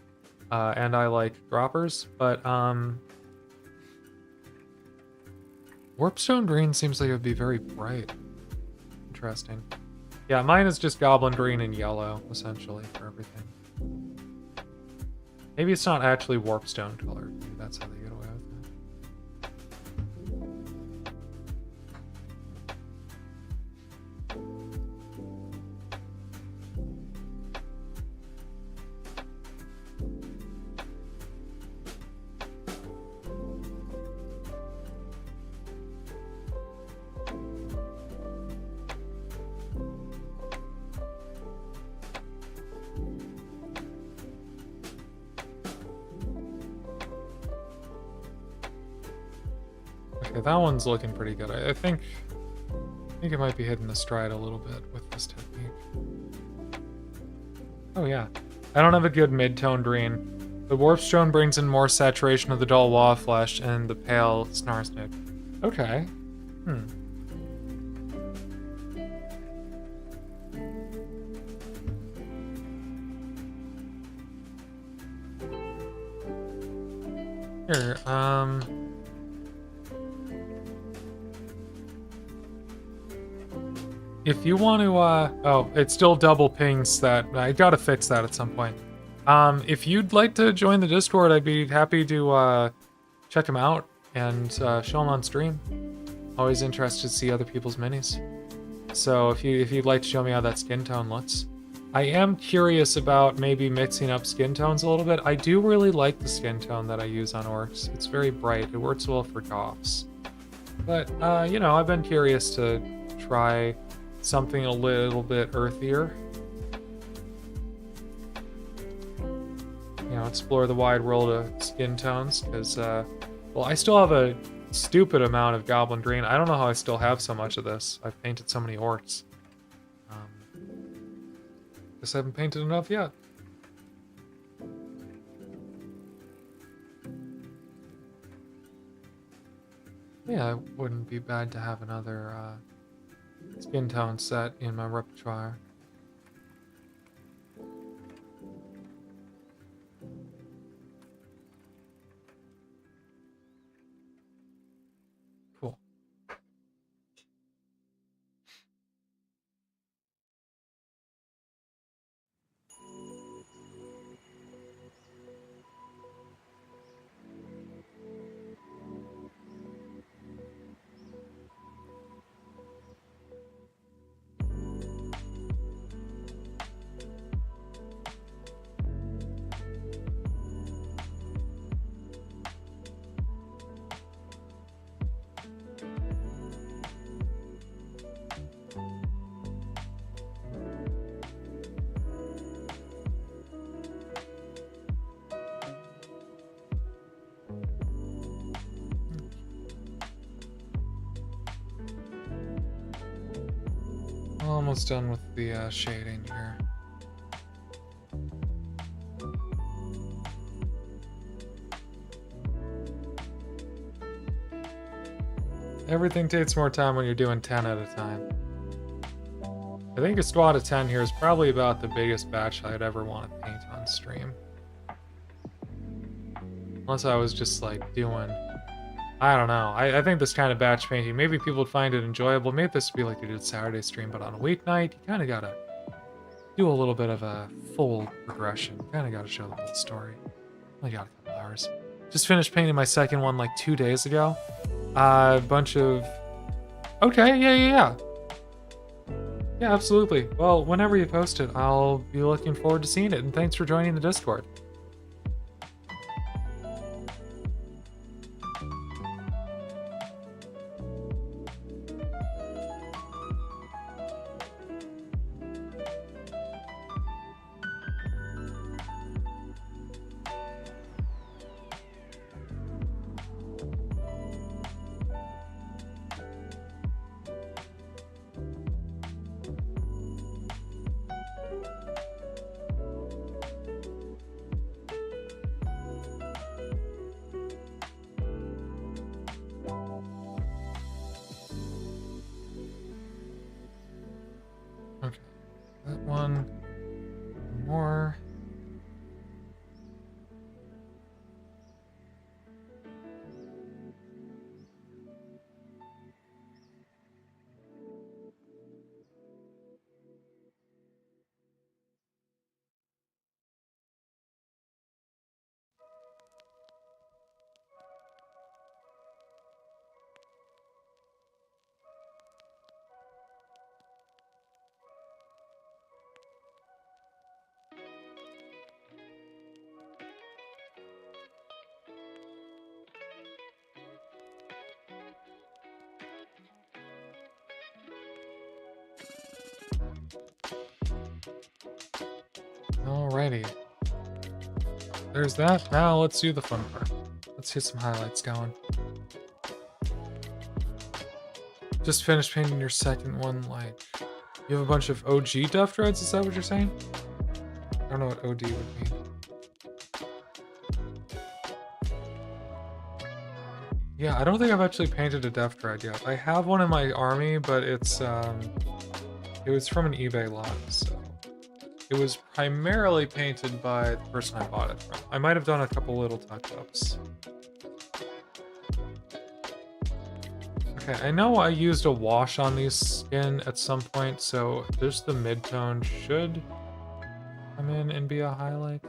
and I like droppers. But Warpstone Green seems like it would be very bright. Interesting. Yeah, mine is just Goblin Green and yellow, essentially, for everything. Maybe it's not actually Warpstone colored. Maybe that's how they get away with Okay, that one's looking pretty good. I think it might be hitting the stride a little bit with this technique. Oh yeah. I don't have a good mid-tone green. The Warpstone brings in more saturation of the dull Waflash and the pale Snarsnit. Okay. Here, if you want to, oh, it still double pings that. I gotta fix that at some point. If you'd like to join the Discord, I'd be happy to, check them out and, show them on stream. Always interested to see other people's minis. So if you'd like to show me how that skin tone looks. I am curious about maybe mixing up skin tones a little bit. I do really like the skin tone that I use on Orks. It's very bright. It works well for goths. But, I've been curious to try something a little bit earthier. Explore the wide world of skin tones, because, well, I still have a stupid amount of Goblin Green. I don't know how I still have so much of this. I've painted so many Orks. Guess I haven't painted enough yet. Yeah, it wouldn't be bad to have another skin tone set in my repertoire. Cool. almost done with the shading here. Everything takes more time when you're doing 10 at a time. I think a squad of 10 here is probably about the biggest batch I'd ever want to paint on stream. Unless I was just like doing, I don't know. I think this kind of batch painting, maybe people would find it enjoyable. Maybe this would be like they did Saturday stream, but on a weeknight, you kind of gotta do a little bit of a full progression. You kind of gotta show the whole story. I got a couple hours. Just finished painting my second one like 2 days ago. A bunch of... Okay, yeah. Yeah, absolutely. Well, whenever you post it, I'll be looking forward to seeing it, and thanks for joining the Discord. Okay, that one more. Alrighty. There's that. Now let's do the fun part. Let's get some highlights going. Just finished painting your second one, like... You have a bunch of OG duff dreads, is that what you're saying? I don't know what OD would mean. Yeah, I don't think I've actually painted a duff dread yet. I have one in my army, but it's, it was from an eBay lot, so... It was primarily painted by the person I bought it from. I might have done a couple little touch-ups. Okay, I know I used a wash on these skin at some point, so just the mid-tone should come in and be a highlight.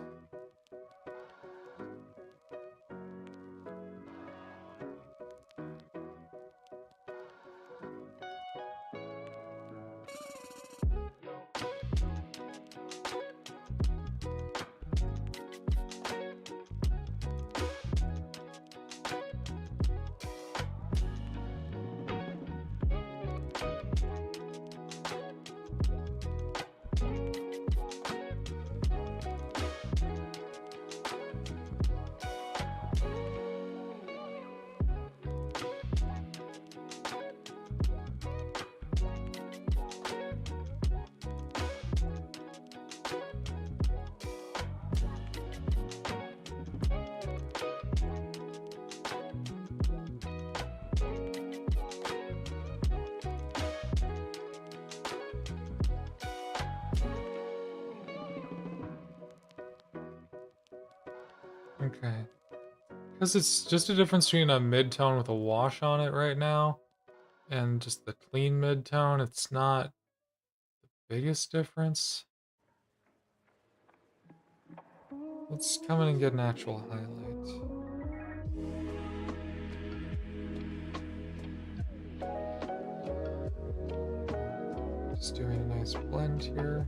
Okay. Because it's just a difference between a mid-tone with a wash on it right now and just the clean mid-tone. It's not the biggest difference. Let's come in and get an actual highlight. Just doing a nice blend here.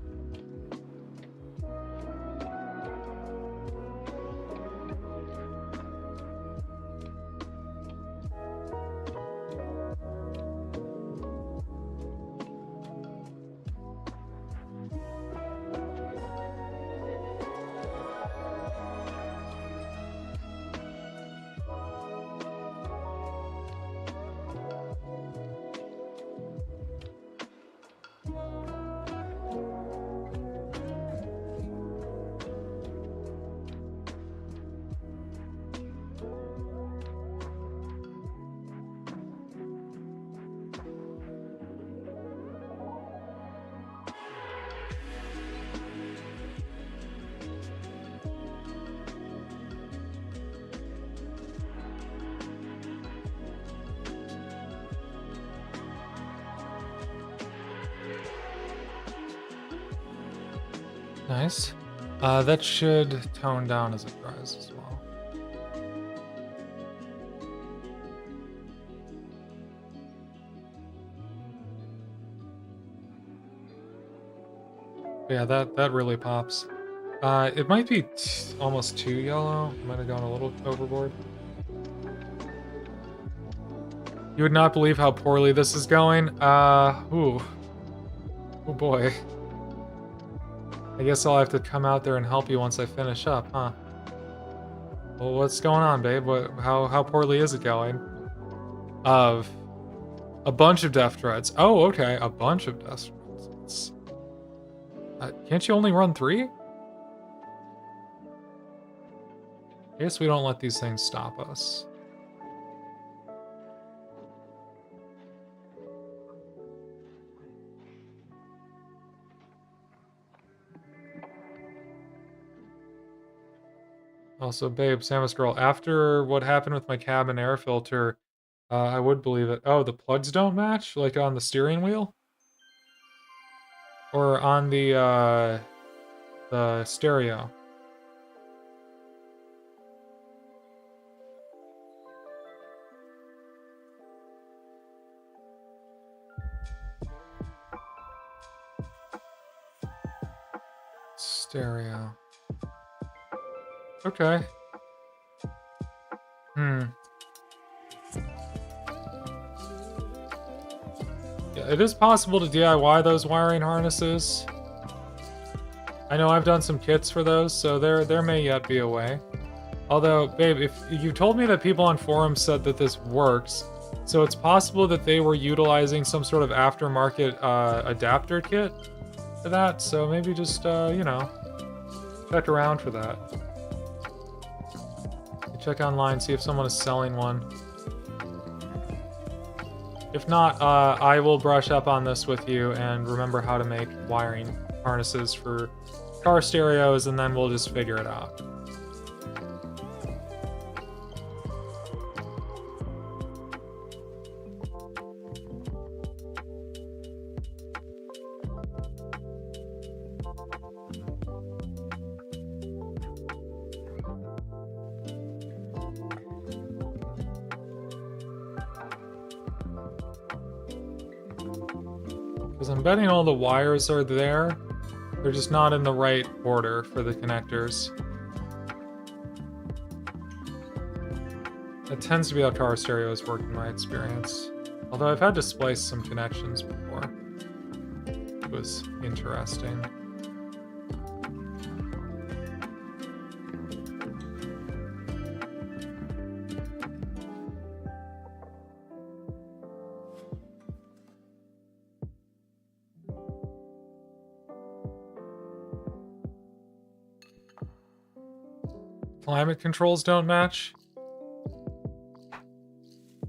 Nice. That should tone down as it dries as well. Yeah, that really pops. It might be almost too yellow. Might have gone a little overboard. You would not believe how poorly this is going. Ooh. Oh boy. I guess I'll have to come out there and help you once I finish up, huh? Well, what's going on, babe? How poorly is it going? Of a bunch of death threads. Oh, okay, a bunch of death threads. Can't you only run 3? I guess we don't let these things stop us. Also, babe, Samus girl, after what happened with my cabin air filter, I would believe it. Oh, the plugs don't match? Like on the steering wheel? Or on the stereo? Stereo. Okay. Yeah, it is possible to DIY those wiring harnesses. I know I've done some kits for those, so there may yet be a way. Although, babe, if you told me that people on forums said that this works, so it's possible that they were utilizing some sort of aftermarket adapter kit for that, so maybe just, you know, check around for that. Check online, see if someone is selling one. If not, I will brush up on this with you and remember how to make wiring harnesses for car stereos, and then we'll just figure it out. Because I'm betting all the wires are there. They're just not in the right order for the connectors. That tends to be how car stereos work in my experience. Although I've had to splice some connections before. It was interesting. Climate controls don't match.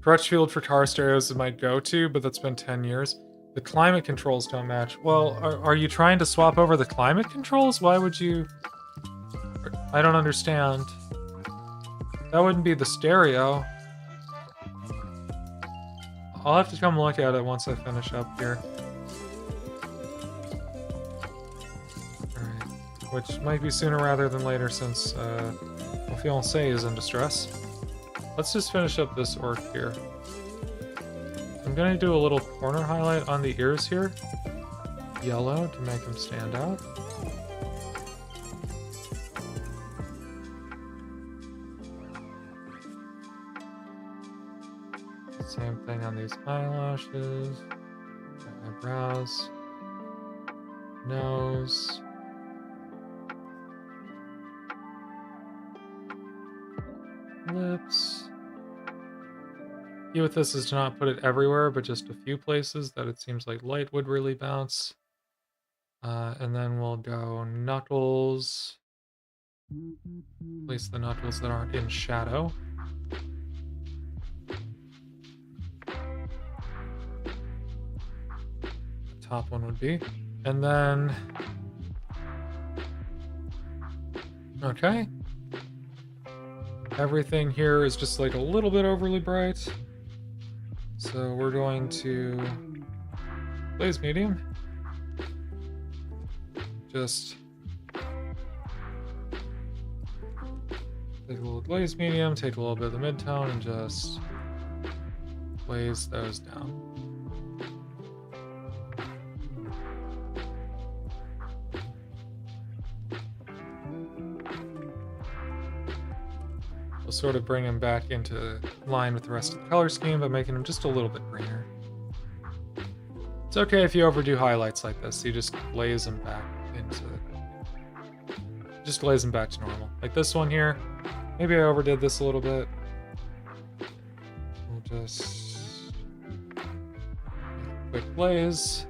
Crutchfield for car stereos is my go-to, but that's been 10 years. The climate controls don't match. Well, are you trying to swap over the climate controls? Why would you... I don't understand. That wouldn't be the stereo. I'll have to come look at it once I finish up here. Alright. Which might be sooner rather than later since, my fiancé is in distress. Let's just finish up this orc here. I'm gonna do a little corner highlight on the ears here. Yellow to make them stand out. Same thing on these eyelashes. Eyebrows. Nose. Lips. Key with this is to not put it everywhere, but just a few places that it seems like light would really bounce. And then we'll go knuckles. Place the knuckles that aren't in shadow. The top one would be. And then... Okay. Everything here is just like a little bit overly bright. So we're going to blaze medium. Just Take a little glaze medium, take a little bit of the mid-tone, and just glaze those down. We'll sort of bring them back into line with the rest of the color scheme, but making them just a little bit greener. It's okay if you overdo highlights like this. You just glaze them back into... Just glaze them back to normal. Like this one here. Maybe I overdid this a little bit. We'll just... quick glaze.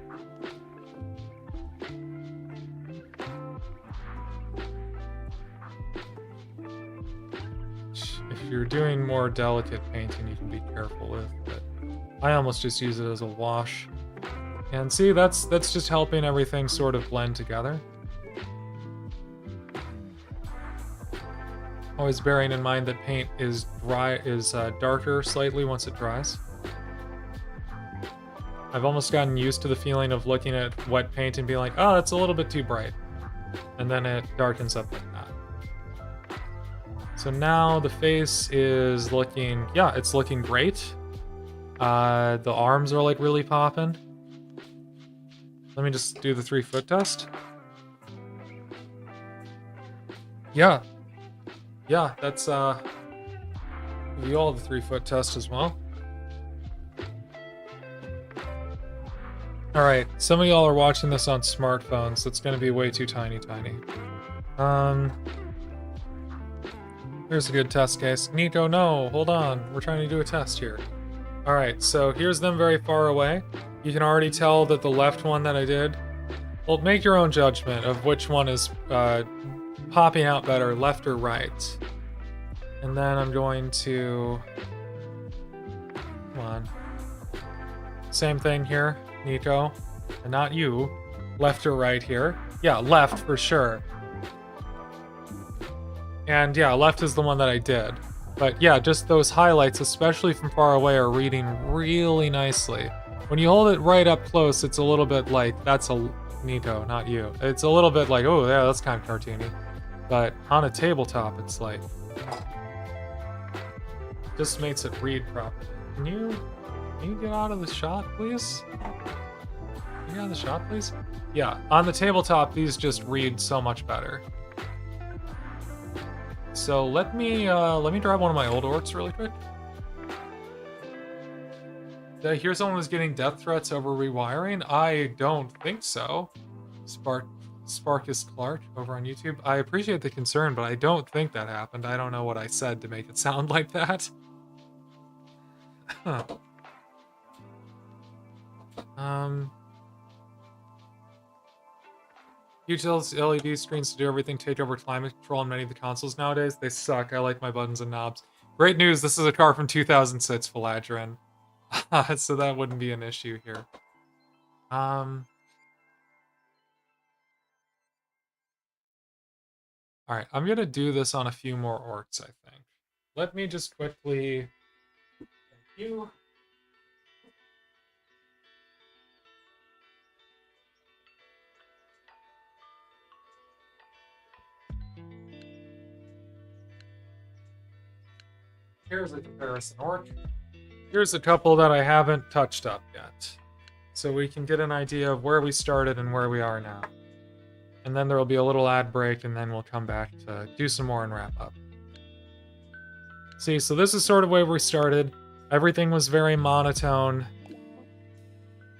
If you're doing more delicate painting, you can be careful with, but I almost just use it as a wash. And see, that's just helping everything sort of blend together. Always bearing in mind that paint is darker slightly once it dries. I've almost gotten used to the feeling of looking at wet paint and being like, oh, that's a little bit too bright. And then it darkens up like that. So now the face is looking, yeah, it's looking great. The arms are like really popping. Let me just do the 3-foot test. Yeah. Yeah, that's, you all the 3-foot test as well. Alright, some of y'all are watching this on smartphones, so it's gonna be way too tiny. Here's a good test case. Nico, no, hold on. We're trying to do a test here. Alright, so here's them very far away. You can already tell that the left one that I did... Well, make your own judgment of which one is popping out better, left or right. And then I'm going to... Come on. Same thing here, Nico. And not you. Left or right here. Yeah, left for sure. And yeah, left is the one that I did. But yeah, just those highlights, especially from far away, are reading really nicely. When you hold it right up close, it's a little bit like, that's a Nico, not you. It's a little bit like, oh yeah, that's kind of cartoony. But on a tabletop, it's like, just makes it read properly. Can you get out of the shot, please? Can you get out of the shot, please? Yeah, on the tabletop, these just read so much better. So let me grab one of my old orcs really quick. Did I hear someone was getting death threats over rewiring? I don't think so. Sparkus Clark over on YouTube. I appreciate the concern, but I don't think that happened. I don't know what I said to make it sound like that. Huh. Utilities LED screens to do everything take over climate control on many of the consoles nowadays. They suck. I like my buttons and knobs. Great news, this is a car from 2006, Philadrin. So that wouldn't be an issue here. Alright, I'm gonna do this on a few more orcs, I think. Let me just quickly... Thank you. Here's a comparison orc. Here's a couple that I haven't touched up yet. So we can get an idea of where we started and where we are now. And then there will be a little ad break, and then we'll come back to do some more and wrap up. See, so this is sort of where we started. Everything was very monotone.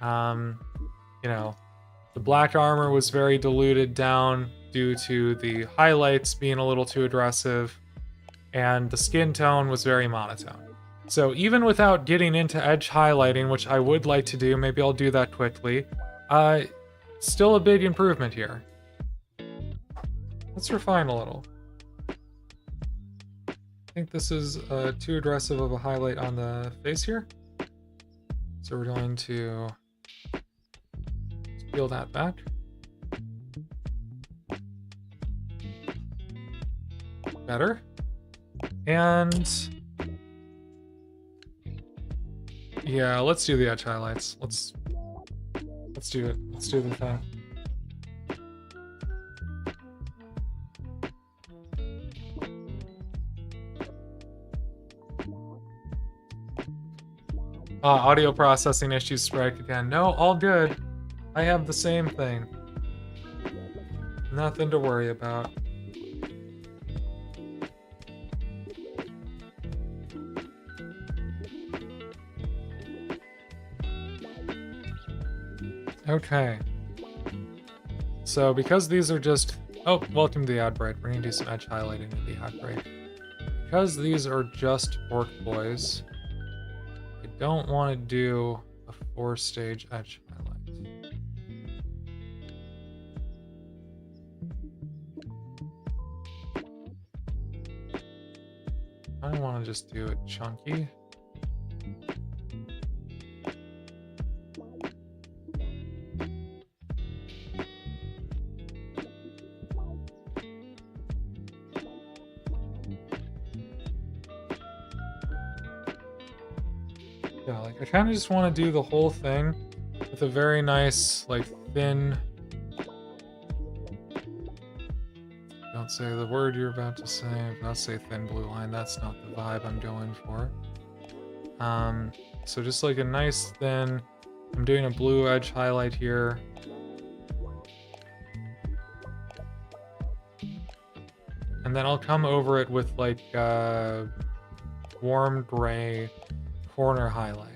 You know, the black armor was very diluted down due to the highlights being a little too aggressive. And the skin tone was very monotone. So even without getting into edge highlighting, which I would like to do, maybe I'll do that quickly, still a big improvement here. Let's refine a little. I think this is too aggressive of a highlight on the face here. So we're going to peel that back. Better. And yeah, let's do the edge highlights. Let's do it. Let's do the thing. Audio processing issues strike again. No, all good. I have the same thing. Nothing to worry about. Okay. So because these are just... Oh, welcome to the ad break. We're gonna do some edge highlighting in the ad break. Because these are just Ork Boyz, I don't want to do a 4-stage edge highlight. I want to just do it chunky. Yeah, like I kind of just want to do the whole thing with a very nice, like, thin... Don't say the word you're about to say. If I say thin blue line, that's not the vibe I'm going for. So just like a nice thin... I'm doing a blue edge highlight here. And then I'll come over it with like warm gray corner highlights.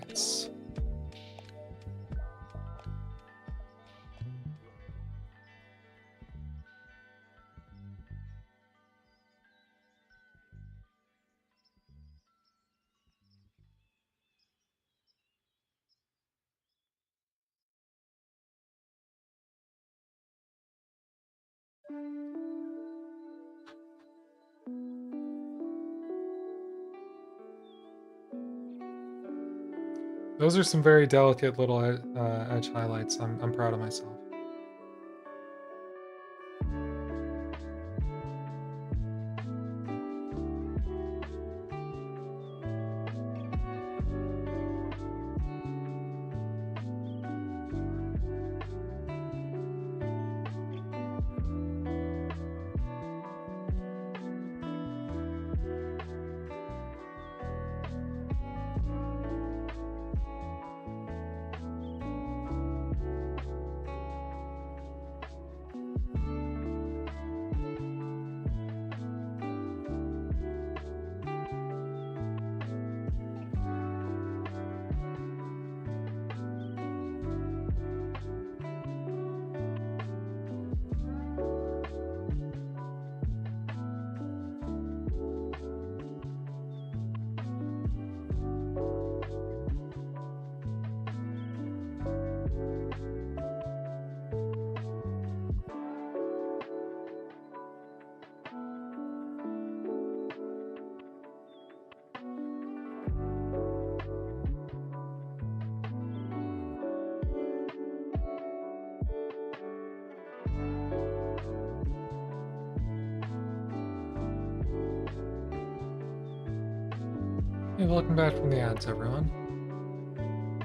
Those are some very delicate little edge highlights. I'm proud of myself. Hey, welcome back from the ads, everyone.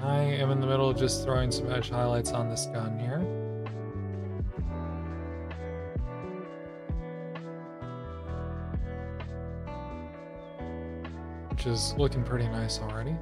I am in the middle of just throwing some edge highlights on this gun here. Which is looking pretty nice already.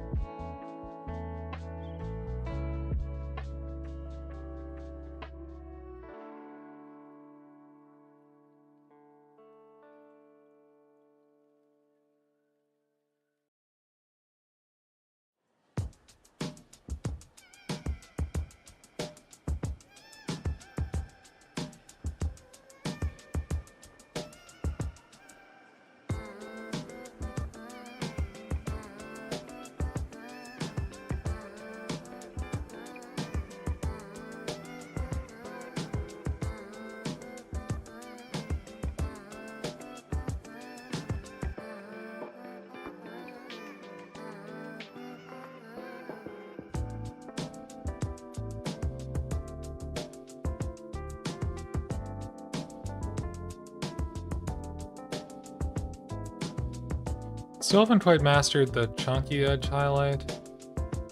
Still haven't quite mastered the chunky edge highlight,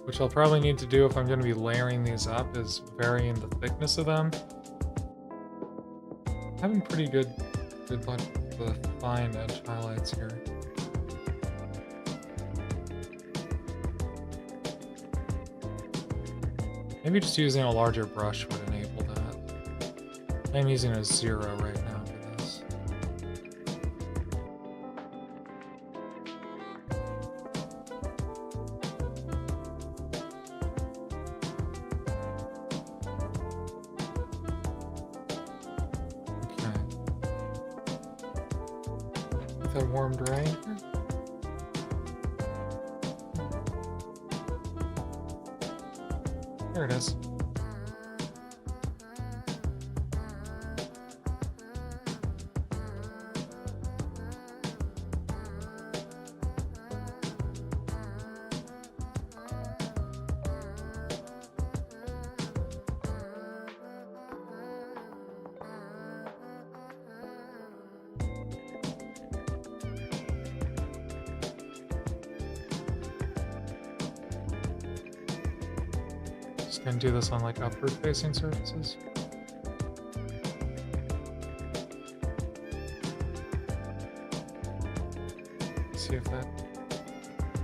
which I'll probably need to do if I'm going to be layering these up, is varying the thickness of them. Having pretty good luck with the fine edge highlights here. Maybe just using a larger brush would enable that. I'm using a 0 right now for this. Okay. With that warm dry here. There it is. Just gonna do this on like upward facing surfaces. See if that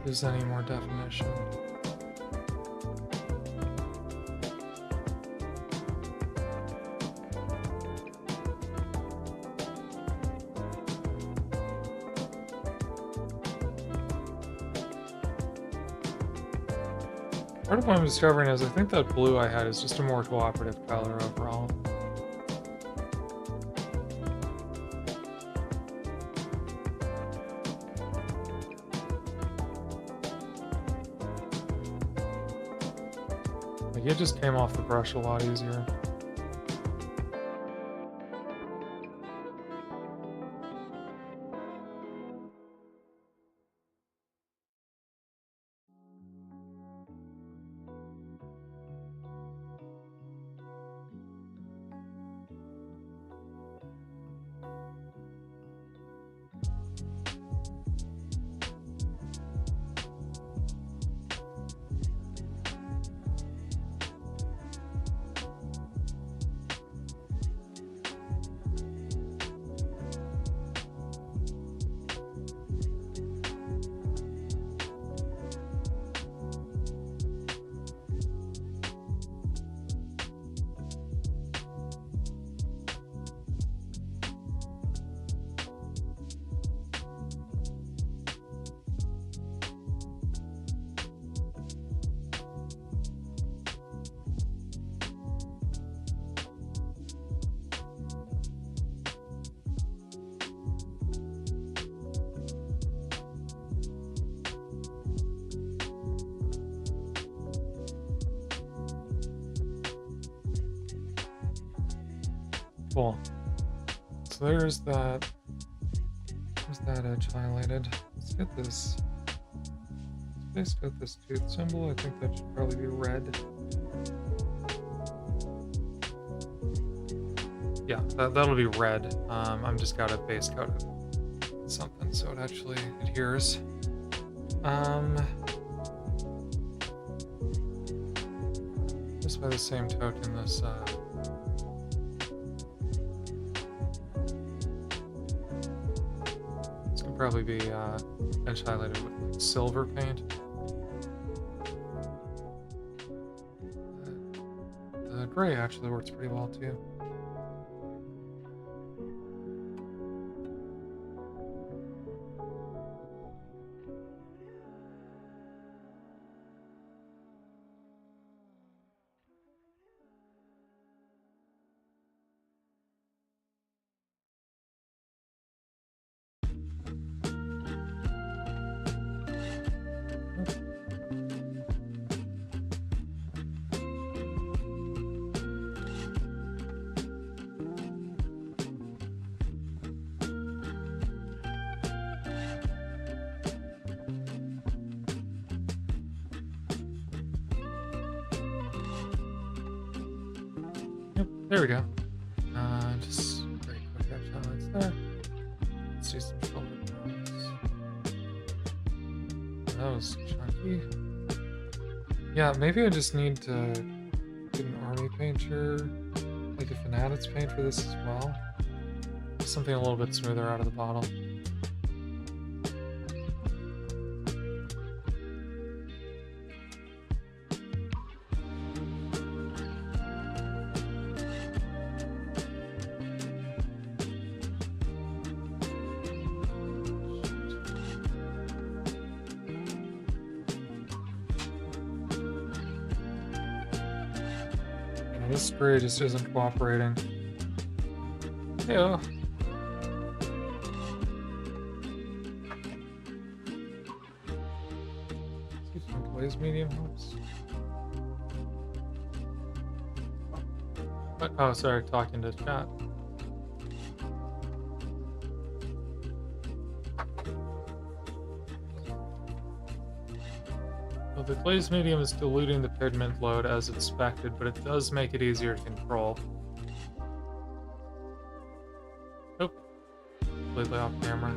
gives any more definition. Part of what I'm discovering is I think that blue I had is just a more cooperative color overall. Like it just came off the brush a lot easier. Cool. So there's that. There's that edge highlighted. Let's get this. Let's get this tooth symbol. I think that should probably be red. Yeah, that'll be red. I'm just got a base coat of something so it actually adheres. Just by the same token, this probably be edge highlighted with like silver paint. The gray actually works pretty well too. There we go. Just very quick edge highlights there. Let's do some shoulder tones. That was chunky. Yeah, maybe I just need to get an army painter, like a Fanatics paint for this as well. Something a little bit smoother out of the bottle. This spray just isn't cooperating. Heyo. Boyz medium helps. What? Oh, sorry, talking to chat. Well, the glaze medium is diluting the pigment load as expected, but it does make it easier to control. Oh, completely off camera.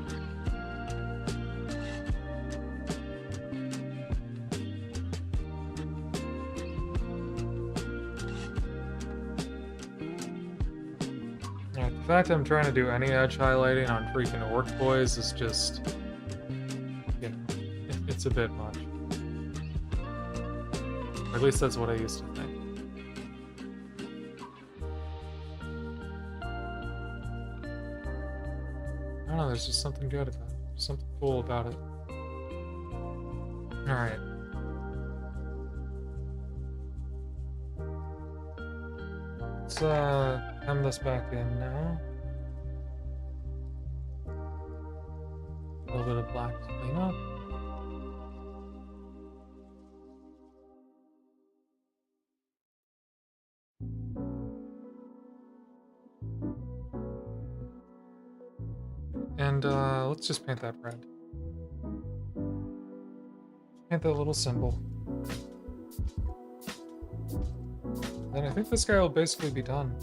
The fact I'm trying to do any edge highlighting on freaking Boyz is just, you know, it's a bit much. Or at least that's what I used to think. I don't know, there's just something good about it. Something cool about it. Alright. Let's hem this back in now. A little bit of black to clean up. And let's just paint that red. Paint that little symbol. Then I think this guy will basically be done.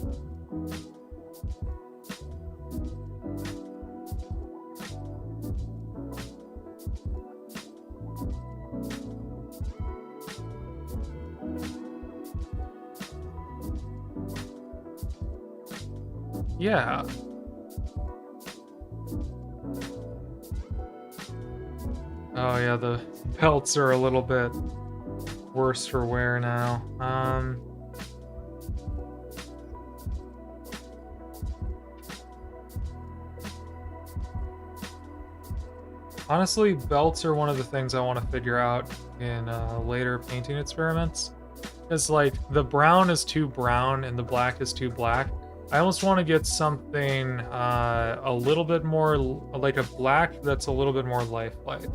Yeah. Oh yeah, the belts are a little bit worse for wear now. Honestly, belts are one of the things I want to figure out in later painting experiments. Because, like, the brown is too brown and the black is too black. I almost want to get something a little bit more, like a black that's a little bit more lifelike.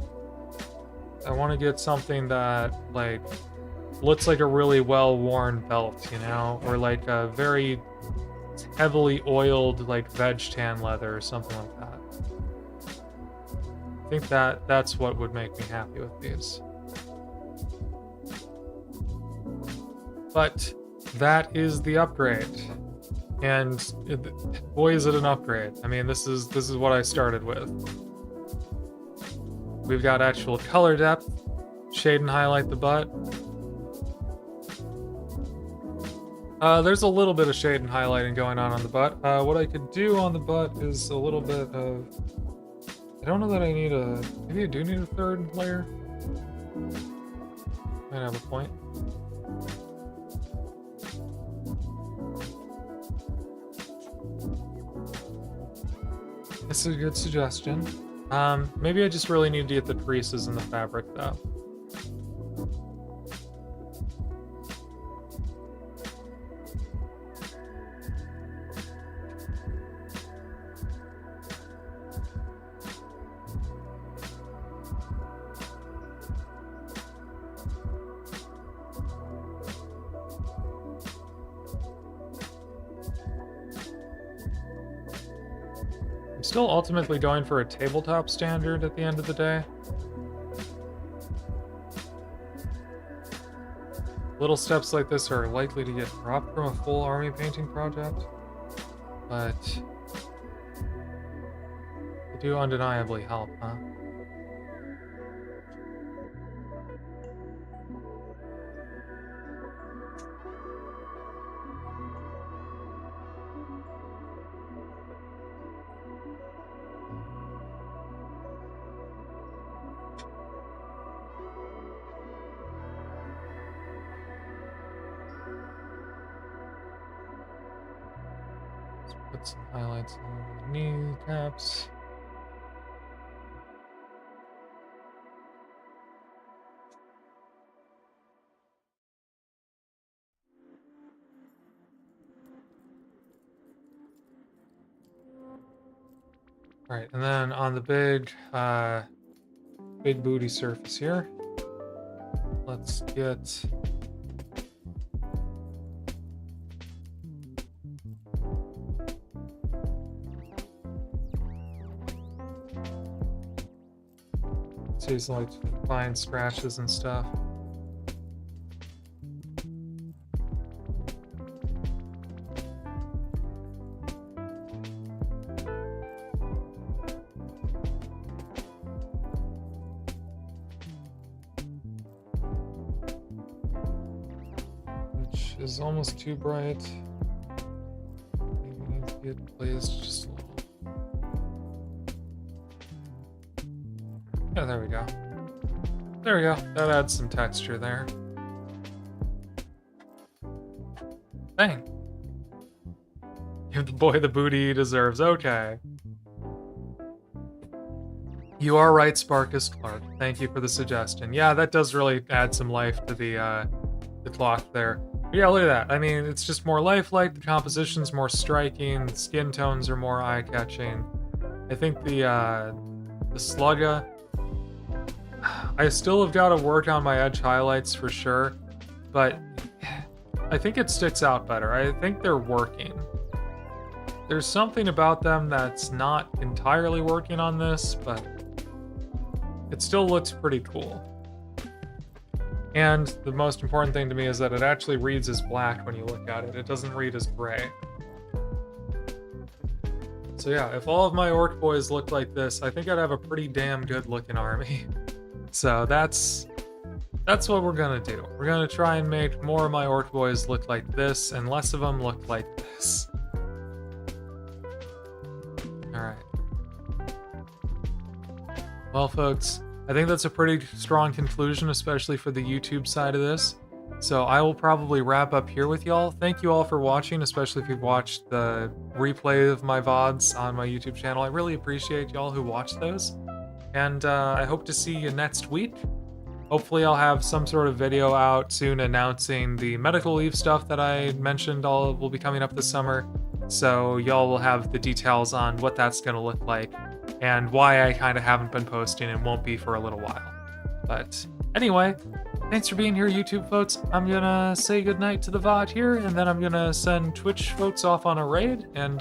I want to get something that, like, looks like a really well-worn belt, you know? Or like a very heavily oiled, like, veg tan leather or something like that. I think that's what would make me happy with these. But that is the upgrade. And boy, is it an upgrade. I mean, this is what I started with. We've got actual color depth, shade and highlight the butt. There's a little bit of shade and highlighting going on the butt. What I could do on the butt is a little bit of... I don't know that I need a... Maybe I do need a third layer. Might have a point. That's a good suggestion. Maybe I just really need to get the creases in the fabric, though. Still ultimately going for a tabletop standard at the end of the day. Little steps like this are likely to get dropped from a full army painting project, but they do undeniably help, huh? Put some highlights on the kneecaps. Right, and then on the big booty surface here, let's get these like fine scratches and stuff. Which is almost too bright. Maybe we need to get glazed just a little. Yeah, there we go. There we go. That adds some texture there. Bang. Give the boy the booty he deserves. Okay. You are right, Sparkus Clark. Thank you for the suggestion. Yeah, that does really add some life to the cloth there. But yeah, look at that. I mean, it's just more lifelike. The composition's more striking. The skin tones are more eye-catching. I think the slugga. I still have got to work on my edge highlights for sure, but I think it sticks out better. I think they're working. There's something about them that's not entirely working on this, but it still looks pretty cool. And the most important thing to me is that it actually reads as black when you look at it. It doesn't read as gray. So yeah, if all of my orc boys looked like this, I think I'd have a pretty damn good looking army. So that's what we're gonna do. We're gonna try and make more of my orc boys look like this and less of them look like this. Alright. Well, folks, I think that's a pretty strong conclusion, especially for the YouTube side of this. So I will probably wrap up here with y'all. Thank you all for watching, especially if you've watched the replay of my VODs on my YouTube channel. I really appreciate y'all who watch those. And I hope to see you next week. Hopefully I'll have some sort of video out soon announcing the medical leave stuff that I mentioned will be coming up this summer. So y'all will have the details on what that's going to look like and why I kind of haven't been posting and won't be for a little while. But anyway, thanks for being here, YouTube folks. I'm gonna say goodnight to the VOD here, and then I'm gonna send Twitch folks off on a raid, and